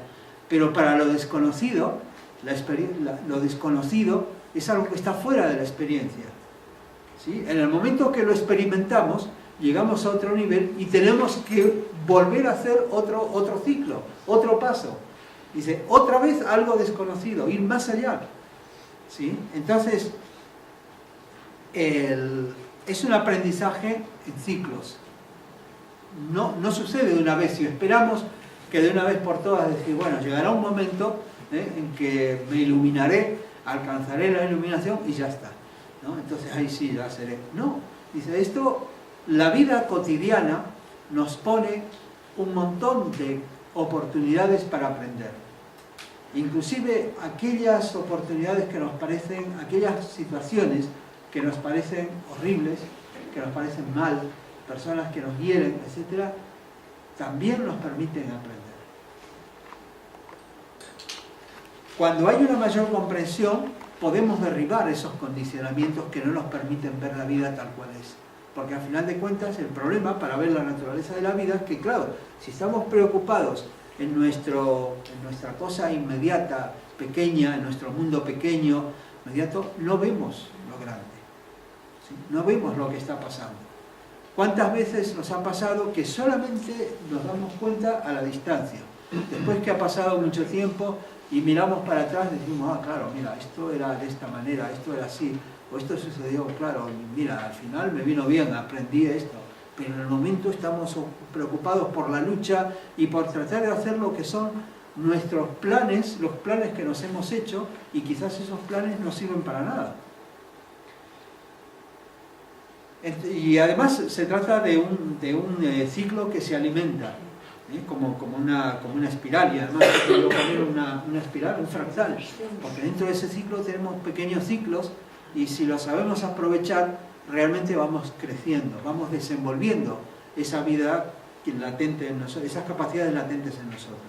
Pero para lo desconocido, lo desconocido es algo que está fuera de la experiencia. ¿Sí? En el momento que lo experimentamos, llegamos a otro nivel y tenemos que volver a hacer otro ciclo, otro paso. Dice, otra vez algo desconocido, ir más allá. ¿Sí? Entonces, es un aprendizaje en ciclos. No sucede de una vez. Si esperamos que de una vez por todas decir, bueno, llegará un momento en que me iluminaré, alcanzaré la iluminación y ya está, ¿no? Entonces ahí sí ya seré. No, dice esto, la vida cotidiana nos pone un montón de oportunidades para aprender. Inclusive aquellas oportunidades que nos parecen, aquellas situaciones que nos parecen horribles, que nos parecen mal, personas que nos hieren, etc., también nos permiten aprender. Cuando hay una mayor comprensión, podemos derribar esos condicionamientos que no nos permiten ver la vida tal cual es. Porque al final de cuentas, el problema para ver la naturaleza de la vida es que, claro, si estamos preocupados en nuestra cosa inmediata, pequeña, en nuestro mundo pequeño, inmediato, no vemos lo grande, ¿sí? No vemos lo que está pasando. ¿Cuántas veces nos ha pasado que solamente nos damos cuenta a la distancia? Después que ha pasado mucho tiempo y miramos para atrás, decimos, ah, claro, mira, esto era de esta manera, esto era así, o esto sucedió, claro, y mira, al final me vino bien, aprendí esto. Pero en el momento estamos preocupados por la lucha y por tratar de hacer lo que son nuestros planes, los planes que nos hemos hecho, y quizás esos planes no sirven para nada. Y además se trata de un ciclo que se alimenta, como una espiral, y además quiero poner una espiral, un fractal, porque dentro de ese ciclo tenemos pequeños ciclos, y si lo sabemos aprovechar, realmente vamos creciendo, vamos desenvolviendo esa vida latente en nosotros, esas capacidades latentes en nosotros.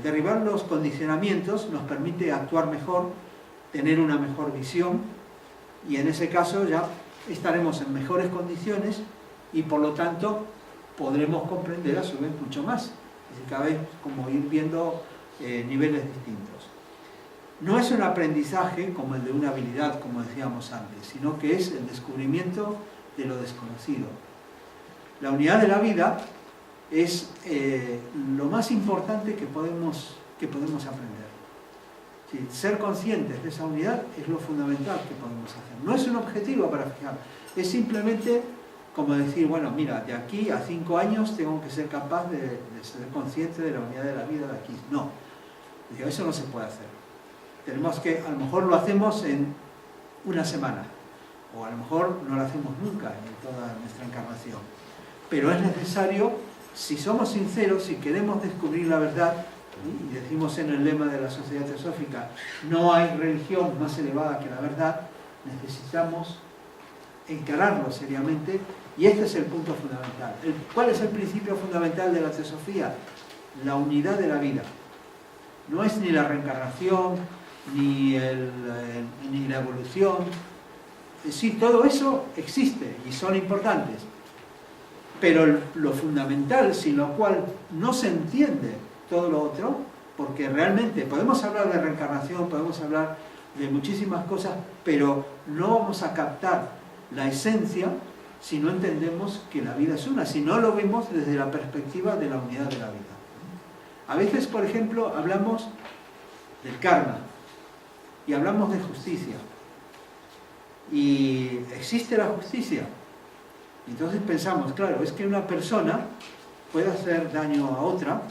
Derribar los condicionamientos nos permite actuar mejor, tener una mejor visión, y en ese caso ya estaremos en mejores condiciones y por lo tanto podremos comprender a su vez mucho más. Es decir, cada vez como ir viendo niveles distintos. No es un aprendizaje como el de una habilidad, como decíamos antes, sino que es el descubrimiento de lo desconocido. La unidad de la vida es lo más importante que podemos aprender. Sí, ser conscientes de esa unidad es lo fundamental que podemos hacer. No es un objetivo para fijar, es simplemente como decir, bueno, mira, de aquí a 5 años tengo que ser capaz de ser consciente de la unidad de la vida de aquí. No, eso no se puede hacer. Tenemos que, a lo mejor lo hacemos en una semana, o a lo mejor no lo hacemos nunca en toda nuestra encarnación. Pero es necesario, si somos sinceros, si queremos descubrir la verdad, y decimos en el lema de la Sociedad Teosófica, no hay religión más elevada que la verdad, necesitamos encararlo seriamente, y este es el punto fundamental. ¿Cuál es el principio fundamental de la Teosofía? La unidad de la vida. No es ni la reencarnación, ni la evolución. Sí, todo eso existe y son importantes, pero lo fundamental, sin lo cual no se entiende todo lo otro, porque realmente podemos hablar de reencarnación, podemos hablar de muchísimas cosas, pero no vamos a captar la esencia si no entendemos que la vida es una, si no lo vemos desde la perspectiva de la unidad de la vida. A veces, por ejemplo, hablamos del karma y hablamos de justicia. Y existe la justicia. Entonces pensamos, claro, es que una persona puede hacer daño a otra,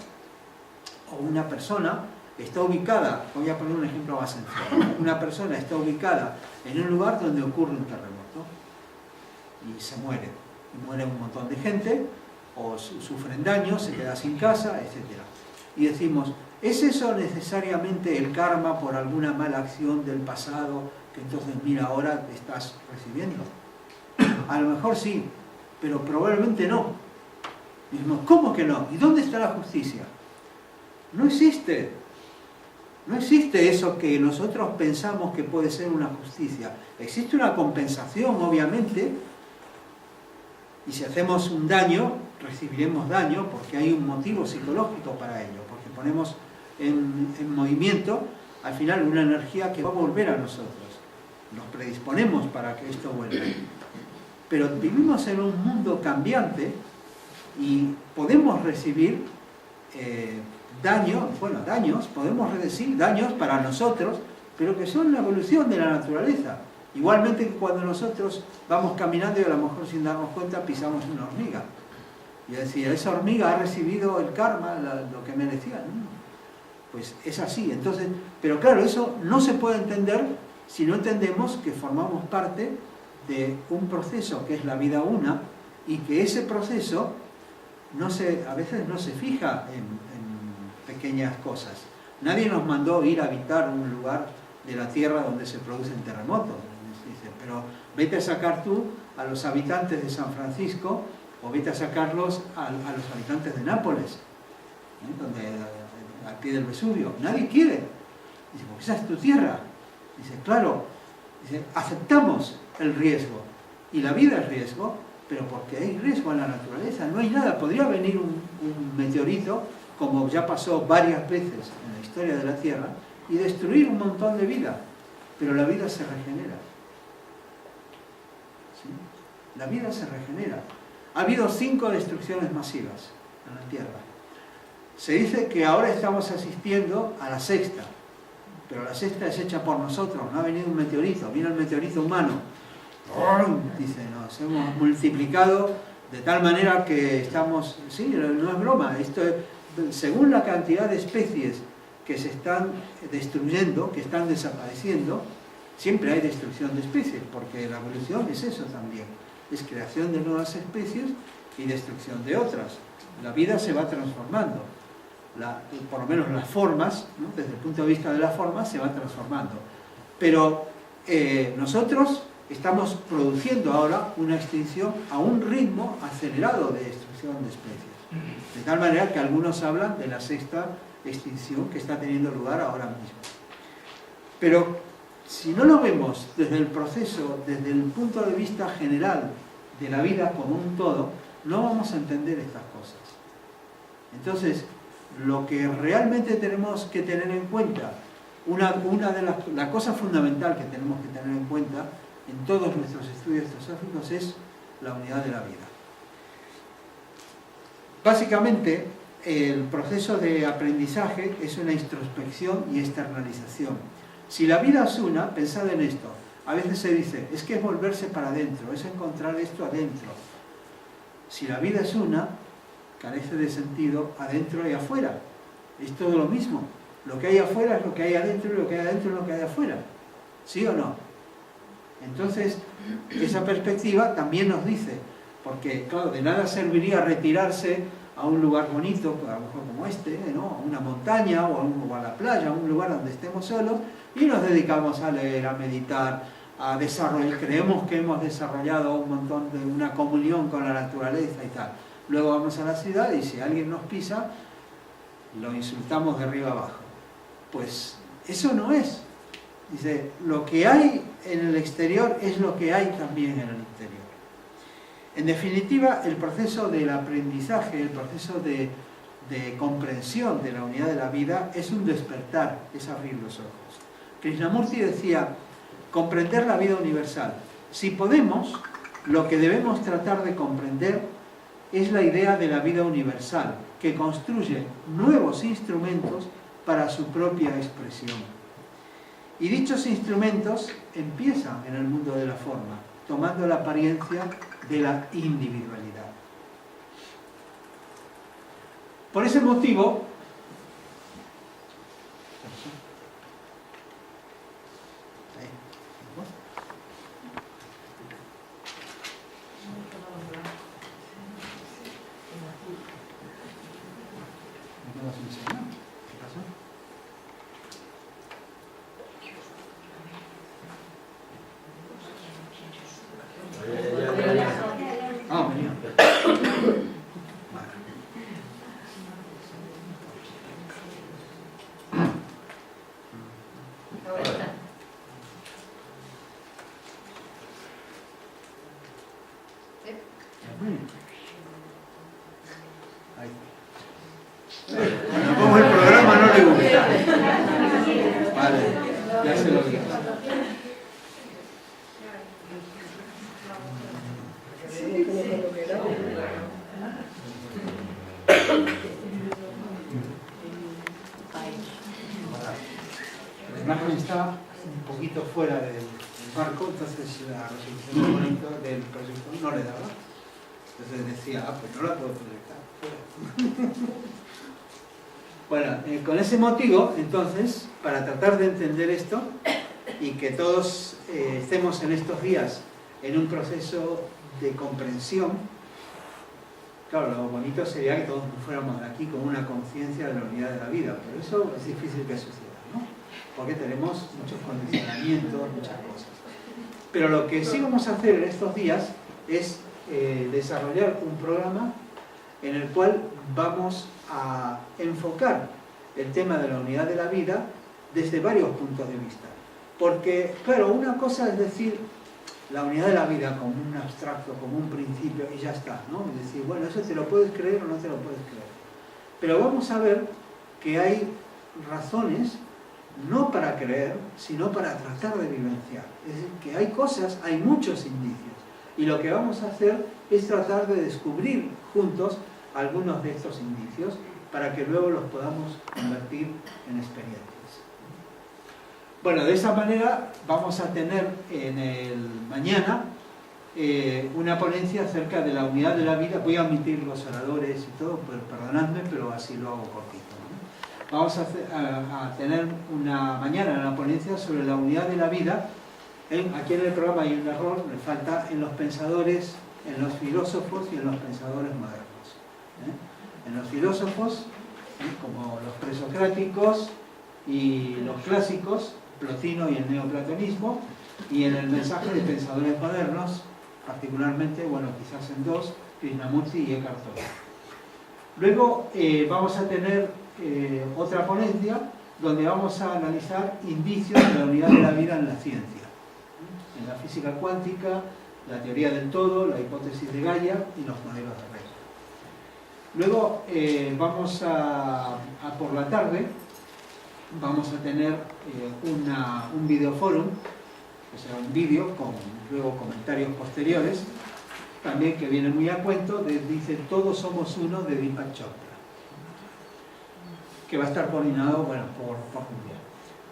o una persona está ubicada, voy a poner un ejemplo más sencillo, una persona está ubicada en un lugar donde ocurre un terremoto y se muere, y muere un montón de gente, o sufren daño, se queda sin casa, etc. Y decimos, ¿es eso necesariamente el karma por alguna mala acción del pasado que entonces mira ahora estás recibiendo? A lo mejor sí, pero probablemente no. Y decimos, ¿cómo que no? ¿Y dónde está la justicia? No existe. No existe eso que nosotros pensamos que puede ser una justicia. Existe una compensación, obviamente, y si hacemos un daño, recibiremos daño porque hay un motivo psicológico para ello, porque ponemos en movimiento, al final, una energía que va a volver a nosotros. Nos predisponemos para que esto vuelva. Pero vivimos en un mundo cambiante y podemos recibir daños, podemos decir daños para nosotros, pero que son la evolución de la naturaleza. Igualmente que cuando nosotros vamos caminando y a lo mejor sin darnos cuenta pisamos una hormiga. Y decir, esa hormiga ha recibido el karma, lo que merecía. Pues es así. Entonces, pero claro, eso no se puede entender si no entendemos que formamos parte de un proceso que es la vida una, y que ese proceso a veces no se fija en pequeñas cosas. Nadie nos mandó ir a habitar un lugar de la Tierra donde se producen terremotos. Pero vete a sacar tú a los habitantes de San Francisco, o vete a sacarlos a los habitantes de Nápoles, donde, al pie del Vesubio. Nadie quiere. Dice, porque esa es tu tierra. Dice, claro, dice, aceptamos el riesgo. Y la vida es riesgo, pero porque hay riesgo en la naturaleza. No hay nada. Podría venir un meteorito, como ya pasó varias veces en la historia de la Tierra, y destruir un montón de vida. Pero la vida se regenera. ¿Sí? La vida se regenera. Ha habido 5 destrucciones masivas en la Tierra. Se dice que ahora estamos asistiendo a la 6ª, pero la 6ª es hecha por nosotros, no ha venido un meteorito, vino el meteorito humano. Dice, nos hemos multiplicado de tal manera que estamos... Sí, no es broma, esto es, según la cantidad de especies que se están destruyendo, que están desapareciendo, siempre hay destrucción de especies, porque la evolución es eso también, es creación de nuevas especies y destrucción de otras. La vida se va transformando. Por lo menos las formas, ¿no? Desde el punto de vista de las formas, se van transformando. Pero nosotros estamos produciendo ahora una extinción a un ritmo acelerado de destrucción de especies. De tal manera que algunos hablan de la 6ª extinción que está teniendo lugar ahora mismo. Pero si no lo vemos desde el proceso, desde el punto de vista general de la vida como un todo, no vamos a entender estas cosas. Entonces, lo que realmente tenemos que tener en cuenta, la cosa fundamental que tenemos que tener en cuenta en todos nuestros estudios teosóficos es la unidad de la vida. Básicamente, el proceso de aprendizaje es una introspección y externalización. Si la vida es una, pensad en esto. A veces se dice, es que es volverse para adentro, es encontrar esto adentro. Si la vida es una, carece de sentido adentro y afuera. Es todo lo mismo. Lo que hay afuera es lo que hay adentro y lo que hay adentro es lo que hay afuera. ¿Sí o no? Entonces, esa perspectiva también nos dice, porque claro, de nada serviría retirarse a un lugar bonito, a lo mejor como este, ¿no? A una montaña o a la playa, a un lugar donde estemos solos, y nos dedicamos a leer, a meditar, a desarrollar, creemos que hemos desarrollado un montón de una comunión con la naturaleza y tal. Luego vamos a la ciudad y si alguien nos pisa, lo insultamos de arriba abajo. Pues eso no es. Dice, lo que hay en el exterior es lo que hay también en el interior. En definitiva, el proceso del aprendizaje, el proceso de comprensión de la unidad de la vida es un despertar, es abrir los ojos. Krishnamurti decía, comprender la vida universal. Si podemos, lo que debemos tratar de comprender es la idea de la vida universal, que construye nuevos instrumentos para su propia expresión. Y dichos instrumentos empiezan en el mundo de la forma, tomando la apariencia de la individualidad. Por ese motivo, como el programa no le gusta. Vale, ya se lo digo. La imagen está un poquito fuera del marco, entonces la resolución del proyector no le daba. Entonces decía, pues no la puedo proyectar. Bueno, con ese motivo, entonces, para tratar de entender esto y que todos estemos en estos días en un proceso de comprensión, claro, lo bonito sería que todos fuéramos de aquí con una conciencia de la unidad de la vida, pero eso es difícil que suceda, ¿no? Porque tenemos muchos condicionamientos, muchas cosas. Pero lo que sí vamos a hacer en estos días es desarrollar un programa en el cual vamos a enfocar el tema de la unidad de la vida desde varios puntos de vista. Porque, claro, una cosa es decir la unidad de la vida como un abstracto, como un principio y ya está, ¿no? Es decir, bueno, eso te lo puedes creer o no te lo puedes creer. Pero vamos a ver que hay razones no para creer, sino para tratar de vivenciar. Es decir, que hay cosas, hay muchos indicios. Y lo que vamos a hacer es tratar de descubrir juntos algunos de estos indicios para que luego los podamos convertir en experiencias. Bueno, de esa manera vamos a tener en el mañana una ponencia acerca de la unidad de la vida. Voy a omitir los oradores y todo, pues perdonadme, pero así lo hago cortito, ¿no? Vamos a tener mañana una ponencia sobre la unidad de la vida. Aquí en el programa hay un error, me falta en los pensadores, en los filósofos y en los pensadores modernos. En los filósofos, como los presocráticos y los clásicos, Plotino y el neoplatonismo, y en el mensaje de pensadores modernos, particularmente, bueno, quizás en dos, Krishnamurti y Eckhart Tolle. Luego vamos a tener otra ponencia donde vamos a analizar indicios de la unidad de la vida en la ciencia, en la física cuántica, la teoría del todo, la hipótesis de Gaia y los modelos de red. Luego vamos por la tarde vamos a tener un videoforum, o sea, un vídeo con luego comentarios posteriores, también que viene muy a cuento, dice Todos somos uno, de Deepak Chopra, que va a estar coordinado, bueno, por Julián.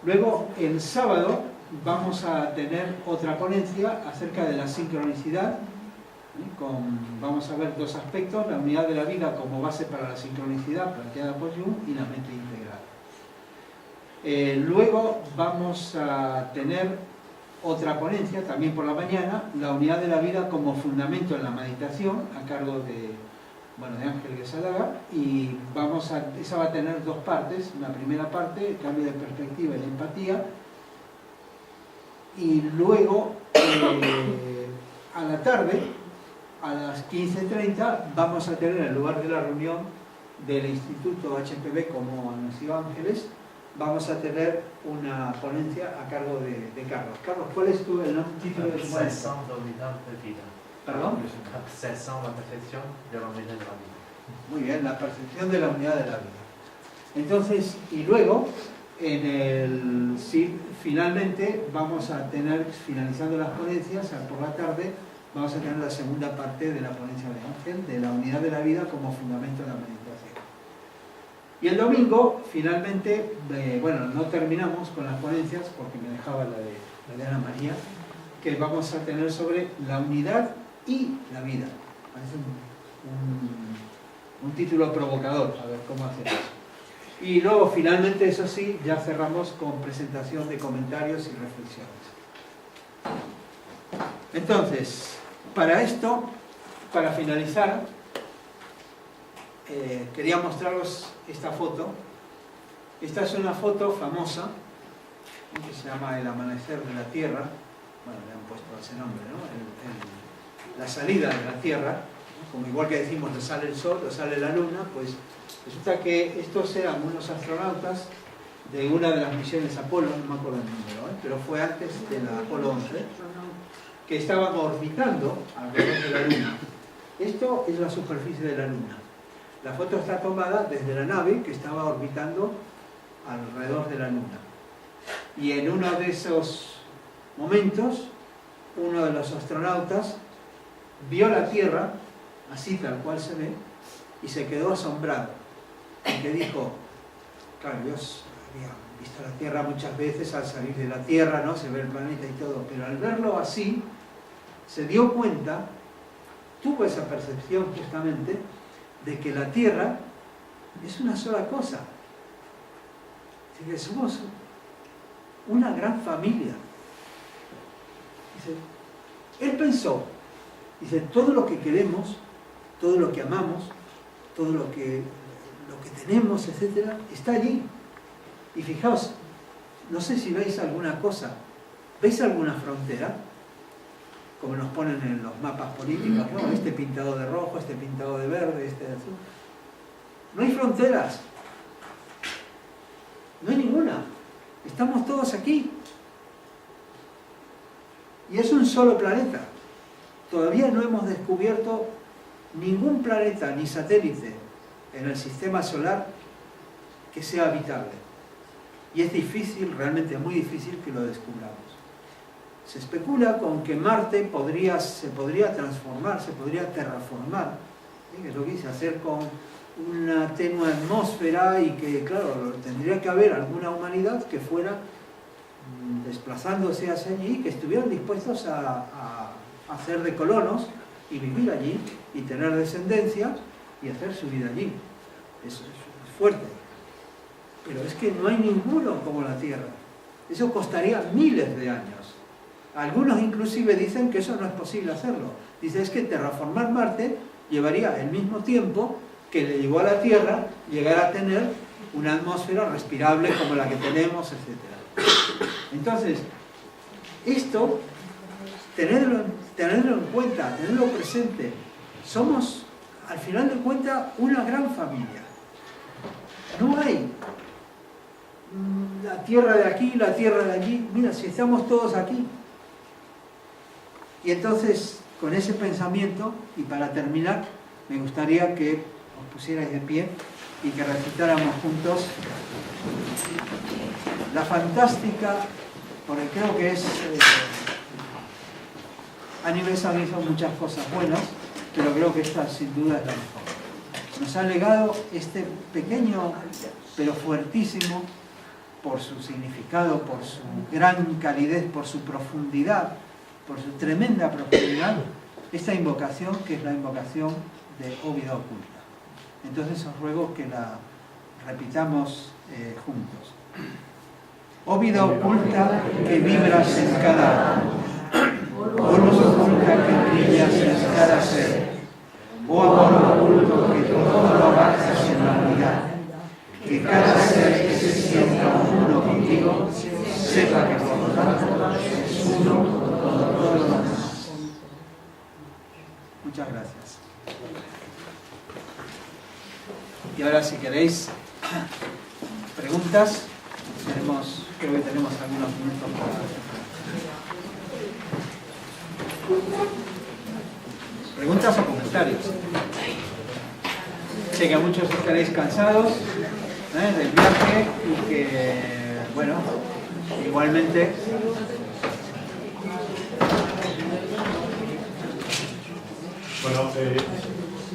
Luego, el sábado, vamos a tener otra ponencia acerca de la sincronicidad. Vamos a ver dos aspectos: la unidad de la vida como base para la sincronicidad planteada por Jung y la mente integral. Luego vamos a tener otra ponencia, también por la mañana, la unidad de la vida como fundamento en la meditación, a cargo de Ángel Guesalaga, y esa va a tener dos partes. Una primera parte, el cambio de perspectiva y la empatía, y luego a la tarde, a las 15:30, vamos a tener, en lugar de la reunión del Instituto HPB, como anunció Ángeles, vamos a tener una ponencia a cargo de Carlos. Carlos, ¿cuál es el título de tu ponencia? ¿Perdón? La perfección de la unidad de la vida. Muy bien, la percepción de la unidad de la vida. Entonces, y luego, finalmente vamos a tener, finalizando las ponencias, por la tarde, vamos a tener la segunda parte de la ponencia de Ángel, de la unidad de la vida como fundamento de la meditación. Y el domingo, finalmente, bueno, no terminamos con las ponencias porque me dejaba la de Ana María, que vamos a tener sobre la unidad y la vida. Parece un título provocador, a ver cómo hacer eso. Y luego, finalmente, eso sí, ya cerramos con presentación de comentarios y reflexiones. Entonces, para esto, para finalizar, quería mostraros esta foto. Esta es una foto famosa que se llama El amanecer de la Tierra. Bueno, le han puesto ese nombre, ¿no? La salida de la Tierra, ¿no? Como igual que decimos que sale el Sol o sale la Luna, pues resulta que estos eran unos astronautas de una de las misiones Apolo, no me acuerdo el número, pero fue antes de la Apolo 11, que estaban orbitando alrededor de la Luna. Esto es la superficie de la Luna. La foto está tomada desde la nave que estaba orbitando alrededor de la Luna. Y en uno de esos momentos, uno de los astronautas vio la Tierra, así tal cual se ve, y se quedó asombrado. Porque dijo, claro, Dios había visto la Tierra muchas veces al salir de la Tierra, ¿no? Se ve el planeta y todo, pero al verlo así, se dio cuenta, tuvo esa percepción justamente, de que la Tierra es una sola cosa. Así que somos una gran familia. Dice, él pensó, dice, todo lo que queremos, todo lo que amamos, todo lo que tenemos, etcétera, está allí. Y fijaos, no sé si veis alguna cosa, ¿veis alguna frontera? Como nos ponen en los mapas políticos, ¿no? Este pintado de rojo, este pintado de verde, este de azul. No hay fronteras. No hay ninguna. Estamos todos aquí. Y es un solo planeta. Todavía no hemos descubierto ningún planeta ni satélite en el sistema solar que sea habitable. Y es difícil, realmente muy difícil que lo descubramos. Se especula con que Marte se podría transformar, se podría terraformar, ¿sí? Que es lo que dice, hacer con una tenue atmósfera y que, claro, tendría que haber alguna humanidad que fuera desplazándose hacia allí, que estuvieran dispuestos a hacer de colonos y vivir allí y tener descendencia y hacer su vida allí. Eso es fuerte. Pero es que no hay ninguno como la Tierra. Eso costaría miles de años. Algunos inclusive dicen que eso no es posible hacerlo. Dicen es que terraformar Marte llevaría el mismo tiempo que le llevó a la Tierra llegar a tener una atmósfera respirable como la que tenemos, etc. Entonces, esto, tenerlo en cuenta, tenerlo presente. Somos, al final de cuentas, una gran familia. No hay la tierra de aquí, la tierra de allí. Mira, si estamos todos aquí. Y entonces, con ese pensamiento, y para terminar, me gustaría que os pusierais de pie y que recitáramos juntos la fantástica, porque creo que es... Aníbal Sami hizo muchas cosas buenas, pero creo que esta sin duda es la mejor. Nos ha legado este pequeño, pero fuertísimo, por su significado, por su gran calidez, por su profundidad, por su tremenda profundidad, esta invocación que es la invocación de Oh Vida Oculta. Entonces os ruego que la repitamos juntos. Oh Vida Oculta que vibras en cada átomo, oh luz oculta que brillas en cada ser, oh amor oculto que todo lo abarcas en la unidad, que cada ser que se sienta uno contigo sepa que por lo tanto es uno con todo lo demás. Muchas gracias. Y ahora si queréis preguntas, creo que tenemos algunos minutos para... ¿Preguntas o comentarios? Sé que muchos estaréis cansados del viaje y que, bueno, igualmente Bueno,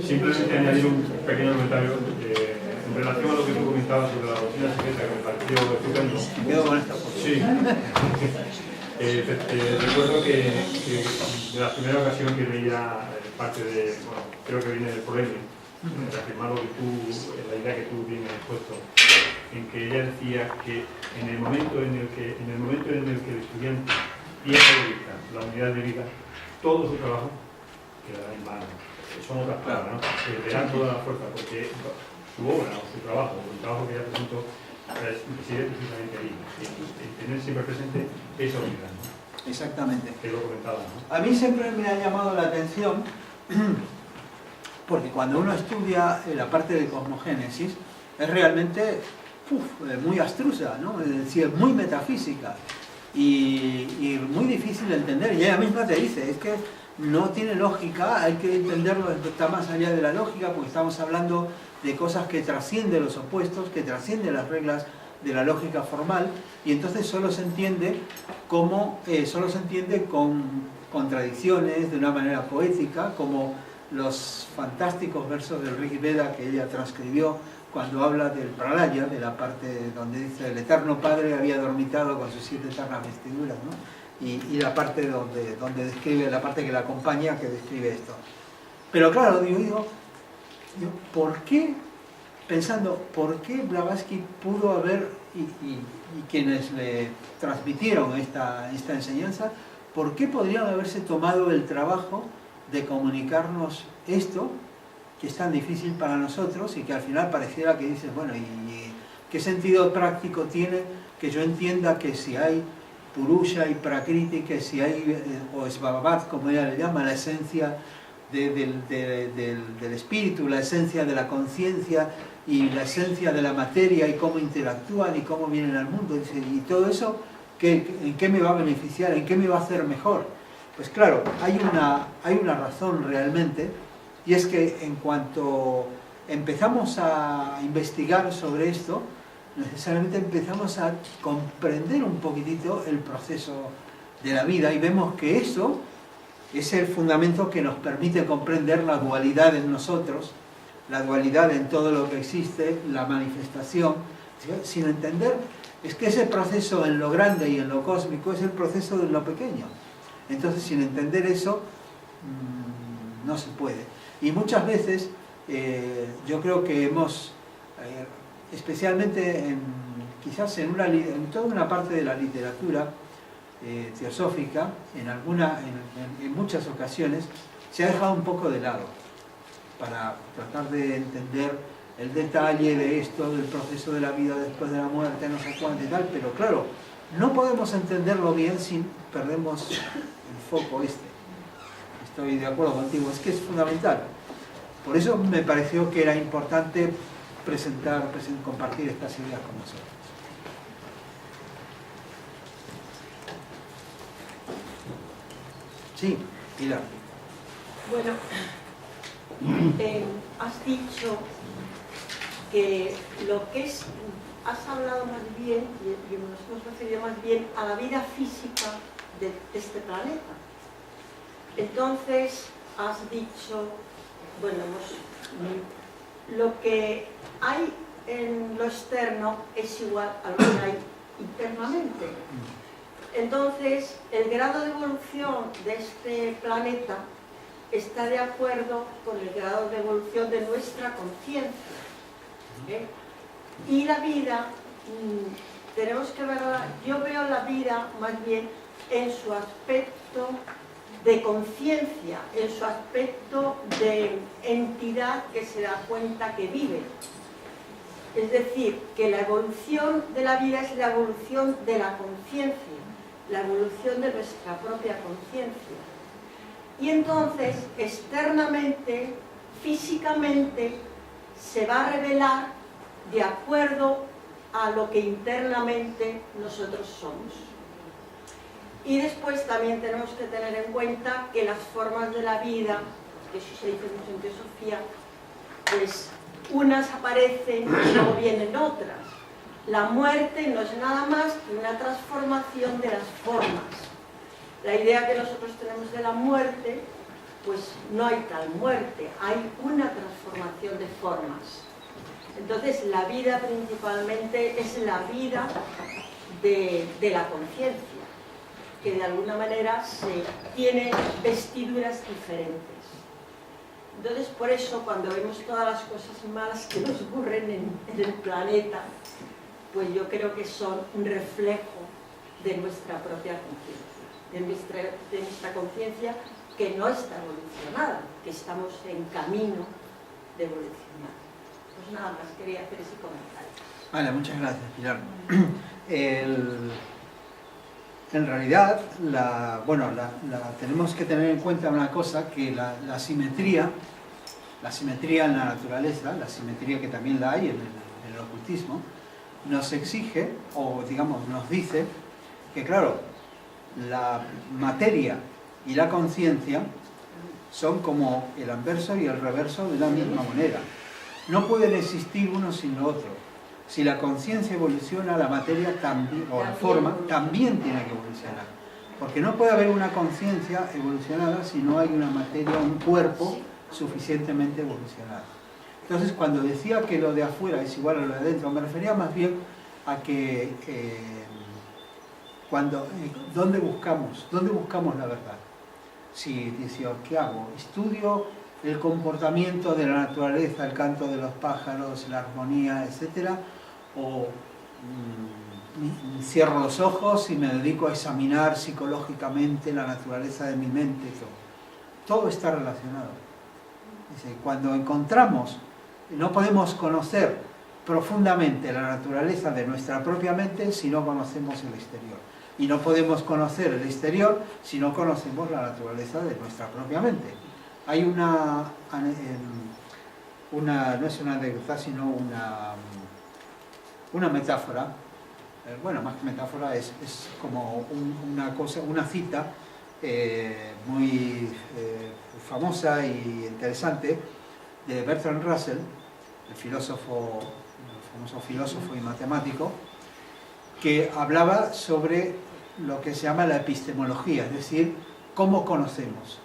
simplemente añadir un pequeño comentario en relación a lo que tú comentabas sobre la doctrina secreta, que me pareció estupendo. Me quedo con esta foto. Sí. Recuerdo que de la primera ocasión que veía parte de, bueno, creo que viene del Polemio, reafirmar lo que tú, la idea que tú bien has puesto, en que ella decía que en el momento en el que el estudiante pierde de vista la unidad de vida, todo su trabajo quedará en vano. Son otras palabras, ¿no? Perderá toda la fuerza, porque su obra o su trabajo, o el trabajo que ella presentó, reside precisamente ahí, en tener siempre presente esa unidad, ¿no? Exactamente. Que lo comentaba, ¿no? A mí siempre me ha llamado la atención, porque cuando uno estudia la parte de cosmogénesis, es realmente muy abstrusa, ¿no? Es decir, muy metafísica y muy difícil de entender. Y ella misma te dice, es que no tiene lógica, hay que entenderlo, está más allá de la lógica, porque estamos hablando de cosas que trascienden los opuestos, que trascienden las reglas de la lógica formal, y entonces solo se entiende con contradicciones, de una manera poética, como los fantásticos versos del Rig Veda que ella transcribió cuando habla del pralaya, de la parte donde dice el Eterno Padre había dormitado con sus 7 eternas vestiduras, ¿no? Y la parte donde describe, la parte que la acompaña, que describe esto. Pero claro, digo, ¿por qué? Pensando, ¿por qué Blavatsky pudo haber, y quienes le transmitieron esta enseñanza, ¿por qué podrían haberse tomado el trabajo de comunicarnos esto, que es tan difícil para nosotros y que al final pareciera que dices, bueno, ¿y qué sentido práctico tiene que yo entienda que si hay Purusha y Prakriti, que si hay, o Svabhavat, como ella le llama, la esencia del espíritu, la esencia de la conciencia y la esencia de la materia y cómo interactúan y cómo vienen al mundo, y todo eso, ¿en qué me va a beneficiar? ¿En qué me va a hacer mejor? Pues claro, hay una razón realmente, y es que en cuanto empezamos a investigar sobre esto, necesariamente empezamos a comprender un poquitito el proceso de la vida y vemos que eso es el fundamento que nos permite comprender la dualidad en nosotros, la dualidad en todo lo que existe, la manifestación. Sin entender, es que ese proceso en lo grande y en lo cósmico es el proceso de lo pequeño. Entonces, sin entender eso, no se puede. Y muchas veces, yo creo que hemos, especialmente quizás en toda una parte de la literatura teosófica, en muchas ocasiones, se ha dejado un poco de lado para tratar de entender el detalle de esto, del proceso de la vida después de la muerte, no sé cuánto y tal, pero claro, no podemos entenderlo bien si perdemos el foco este. Estoy de acuerdo contigo, es que es fundamental. Por eso me pareció que era importante compartir estas ideas con nosotros. Sí, Pilar. Bueno, has dicho que has hablado más bien, y nos hemos referido más bien a la vida física de este planeta. Entonces, has dicho, bueno, lo que hay en lo externo es igual a lo que hay internamente. Entonces, el grado de evolución de este planeta está de acuerdo con el grado de evolución de nuestra conciencia. Y la vida, tenemos que verla, yo veo la vida más bien en su aspecto de conciencia, en su aspecto de entidad que se da cuenta que vive. Es decir, que la evolución de la vida es la evolución de la conciencia, la evolución de nuestra propia conciencia. Y entonces, externamente, físicamente, se va a revelar de acuerdo a lo que internamente nosotros somos. Y después también tenemos que tener en cuenta que las formas de la vida, que eso se dice mucho en teosofía, pues unas aparecen y luego vienen otras. La muerte no es nada más que una transformación de las formas. La idea que nosotros tenemos de la muerte pues no hay tal muerte, hay una transformación de formas. Entonces la vida principalmente es la vida de la conciencia, que de alguna manera tiene vestiduras diferentes. Entonces por eso cuando vemos todas las cosas malas que nos ocurren en el planeta, pues yo creo que son un reflejo de nuestra propia conciencia, de nuestra conciencia que no está evolucionada, que estamos en camino de evolucionar. Pues nada más, quería hacer ese comentario. Vale, muchas gracias, Pilar. En realidad, tenemos que tener en cuenta una cosa, que la simetría en la naturaleza, la simetría que también la hay en el ocultismo, nos exige, o digamos, nos dice que, claro, la materia y la conciencia son como el anverso y el reverso de la misma moneda. No pueden existir uno sin lo otro. Si la conciencia evoluciona, la materia también, o la forma, también tiene que evolucionar. Porque no puede haber una conciencia evolucionada si no hay una materia, un cuerpo suficientemente evolucionado. Entonces, cuando decía que lo de afuera es igual a lo de adentro, me refería más bien a que ¿dónde buscamos la verdad? Si dice, ¿qué hago? ¿Estudio el comportamiento de la naturaleza, el canto de los pájaros, la armonía, etcétera? ¿O cierro los ojos y me dedico a examinar psicológicamente la naturaleza de mi mente? Todo está relacionado. Dice, cuando encontramos, no podemos conocer profundamente la naturaleza de nuestra propia mente si no conocemos el exterior. Y no podemos conocer el exterior si no conocemos la naturaleza de nuestra propia mente. Hay no es una anécdota, sino una metáfora. Bueno, más que metáfora, es como una cita muy famosa y interesante de Bertrand Russell, el famoso filósofo y matemático, que hablaba sobre lo que se llama la epistemología, es decir, cómo conocemos.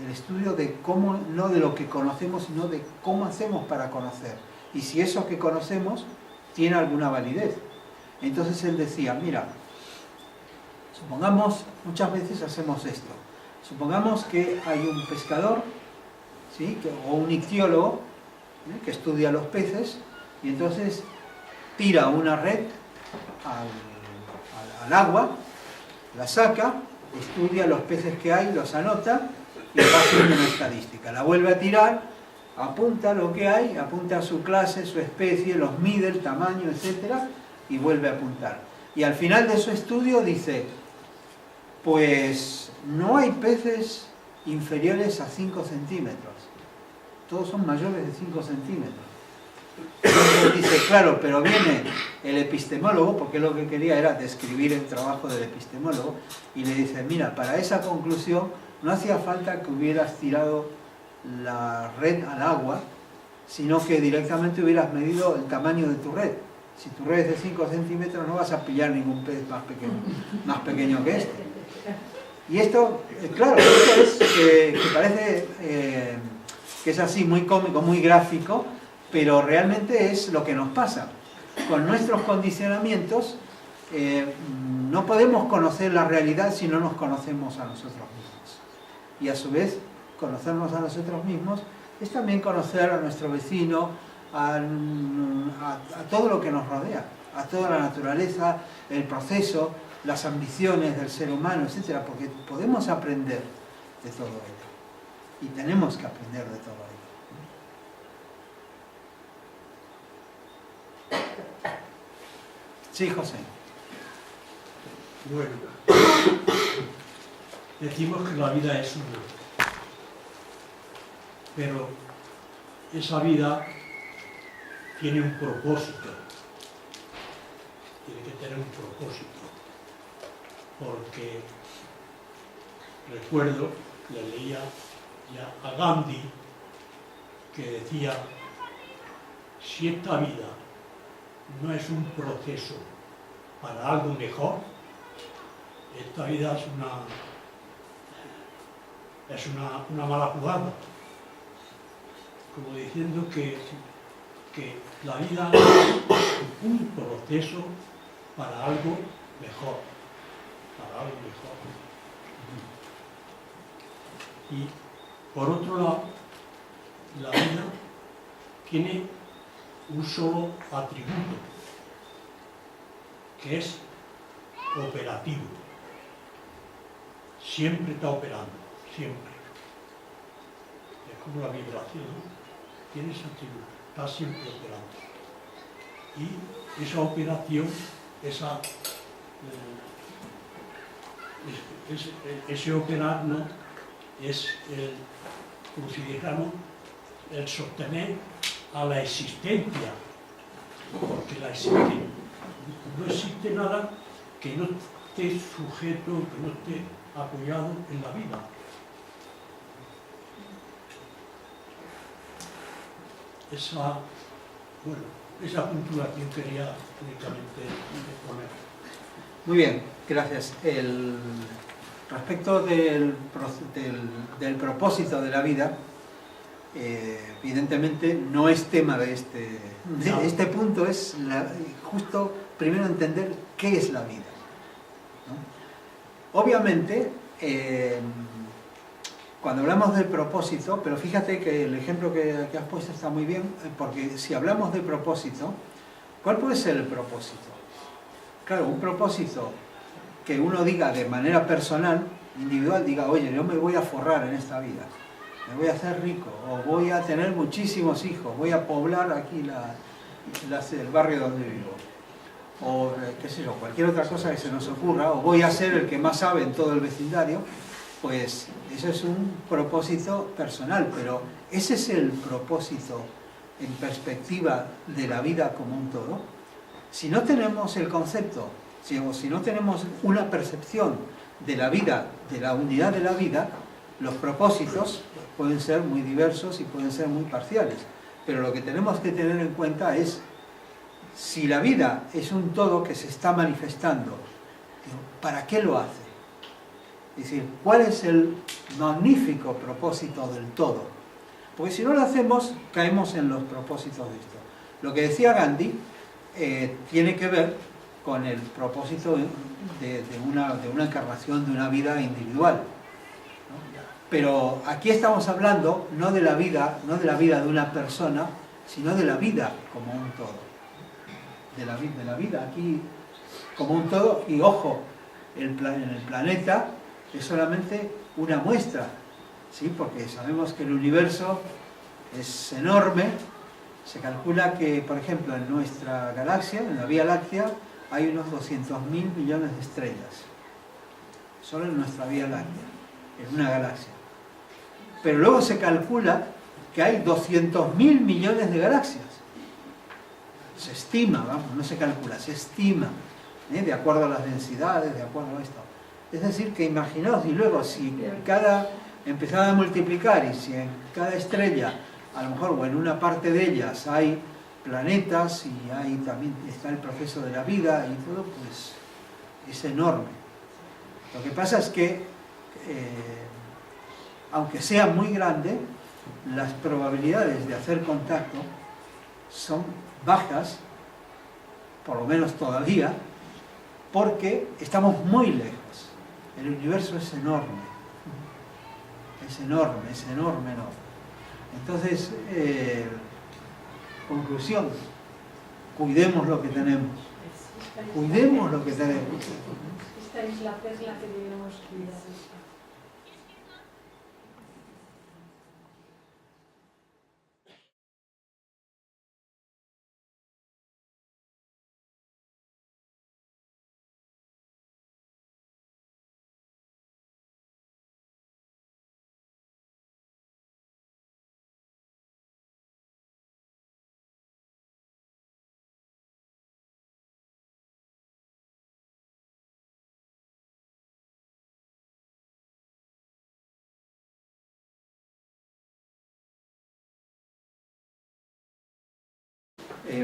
El estudio de cómo, no de lo que conocemos, sino de cómo hacemos para conocer. Y si eso que conocemos tiene alguna validez. Entonces él decía, mira, supongamos, muchas veces hacemos esto. Supongamos que hay un pescador, ¿sí? O un ictiólogo, que estudia los peces, y entonces tira una red al agua, la saca, estudia los peces que hay, los anota y va haciendo una estadística. La vuelve a tirar, apunta lo que hay, apunta su clase, su especie, los mide, el tamaño, etcétera, y vuelve a apuntar. Y al final de su estudio dice, pues no hay peces inferiores a 5 centímetros. Todos son mayores de 5 centímetros. Entonces dice, claro, pero viene el epistemólogo, porque lo que quería era describir el trabajo del epistemólogo, y le dice, mira, para esa conclusión no hacía falta que hubieras tirado la red al agua, sino que directamente hubieras medido el tamaño de tu red. Si tu red es de 5 centímetros no vas a pillar ningún pez más pequeño que este. Y esto, claro, esto es que parece que es así, muy cómico, muy gráfico, pero realmente es lo que nos pasa. Con nuestros condicionamientos no podemos conocer la realidad si no nos conocemos a nosotros mismos. Y a su vez, conocernos a nosotros mismos es también conocer a nuestro vecino, a todo lo que nos rodea, a toda la naturaleza, el proceso, las ambiciones del ser humano, etc. Porque podemos aprender de todo ello. Y tenemos que aprender de todo ello. Sí, José. Bueno, decimos que la vida es una, pero esa vida tiene un propósito, tiene que tener un propósito, porque recuerdo, le leía ya a Gandhi, que decía, si esta vida no es un proceso para algo mejor, esta vida es una mala jugada, como diciendo que la vida es un proceso para algo mejor, Y por otro lado, la vida tiene un solo atributo, que es operativo. Siempre está operando, siempre. Es como la vibración, ¿no? Tiene ese atributo, está siempre operando. Y esa operación, ese operar, ¿no? Es como si dijéramos, el sostener a la existencia, porque no existe nada que no esté sujeto, que no esté apoyado en la vida. Esa puntuación quería únicamente poner. Muy bien, gracias. Respecto del propósito de la vida, evidentemente no es tema de este punto, es justo primero entender qué es la vida, ¿no? Obviamente, cuando hablamos del propósito, pero fíjate que el ejemplo que has puesto está muy bien, porque si hablamos de propósito, ¿cuál puede ser el propósito? Claro, un propósito que uno diga de manera personal, individual, diga, oye, yo me voy a forrar en esta vida, me voy a hacer rico, o voy a tener muchísimos hijos, voy a poblar aquí el barrio donde vivo, o qué sé yo, cualquier otra cosa que se nos ocurra, o voy a ser el que más sabe en todo el vecindario, pues eso es un propósito personal, pero ese es el propósito en perspectiva de la vida como un todo. Si no tenemos el concepto, si no tenemos una percepción de la vida, de la unidad de la vida, los propósitos pueden ser muy diversos y pueden ser muy parciales. Pero lo que tenemos que tener en cuenta es, si la vida es un todo que se está manifestando, ¿para qué lo hace? Es decir, ¿cuál es el magnífico propósito del todo? Porque si no lo hacemos, caemos en los propósitos de esto. Lo que decía Gandhi tiene que ver con el propósito de una encarnación, de una vida individual, ¿no? Pero aquí estamos hablando no de la vida de una persona, sino de la vida como un todo. De la vida aquí como un todo, y ojo, en el planeta es solamente una muestra, ¿sí? Porque sabemos que el universo es enorme. Se calcula que, por ejemplo, en nuestra galaxia, en la Vía Láctea, hay unos 200.000 millones de estrellas. Solo en nuestra Vía Láctea, en una galaxia. Pero luego se calcula que hay 200.000 millones de galaxias. Se estima, vamos, no se calcula, se estima, de acuerdo a las densidades, de acuerdo a esto. Es decir, que imaginaos, y luego si empezaba a multiplicar, y si en cada estrella, a lo mejor, o en una parte de ellas hay planetas, y ahí también está el proceso de la vida y todo, pues es enorme. Lo que pasa es que, aunque sea muy grande, las probabilidades de hacer contacto son bajas, por lo menos todavía, porque estamos muy lejos. El universo es enorme. Es enorme, es enorme, enorme. Entonces, conclusión, cuidemos lo que tenemos. Cuidemos lo que tenemos. Esta es la perla que debemos cuidar.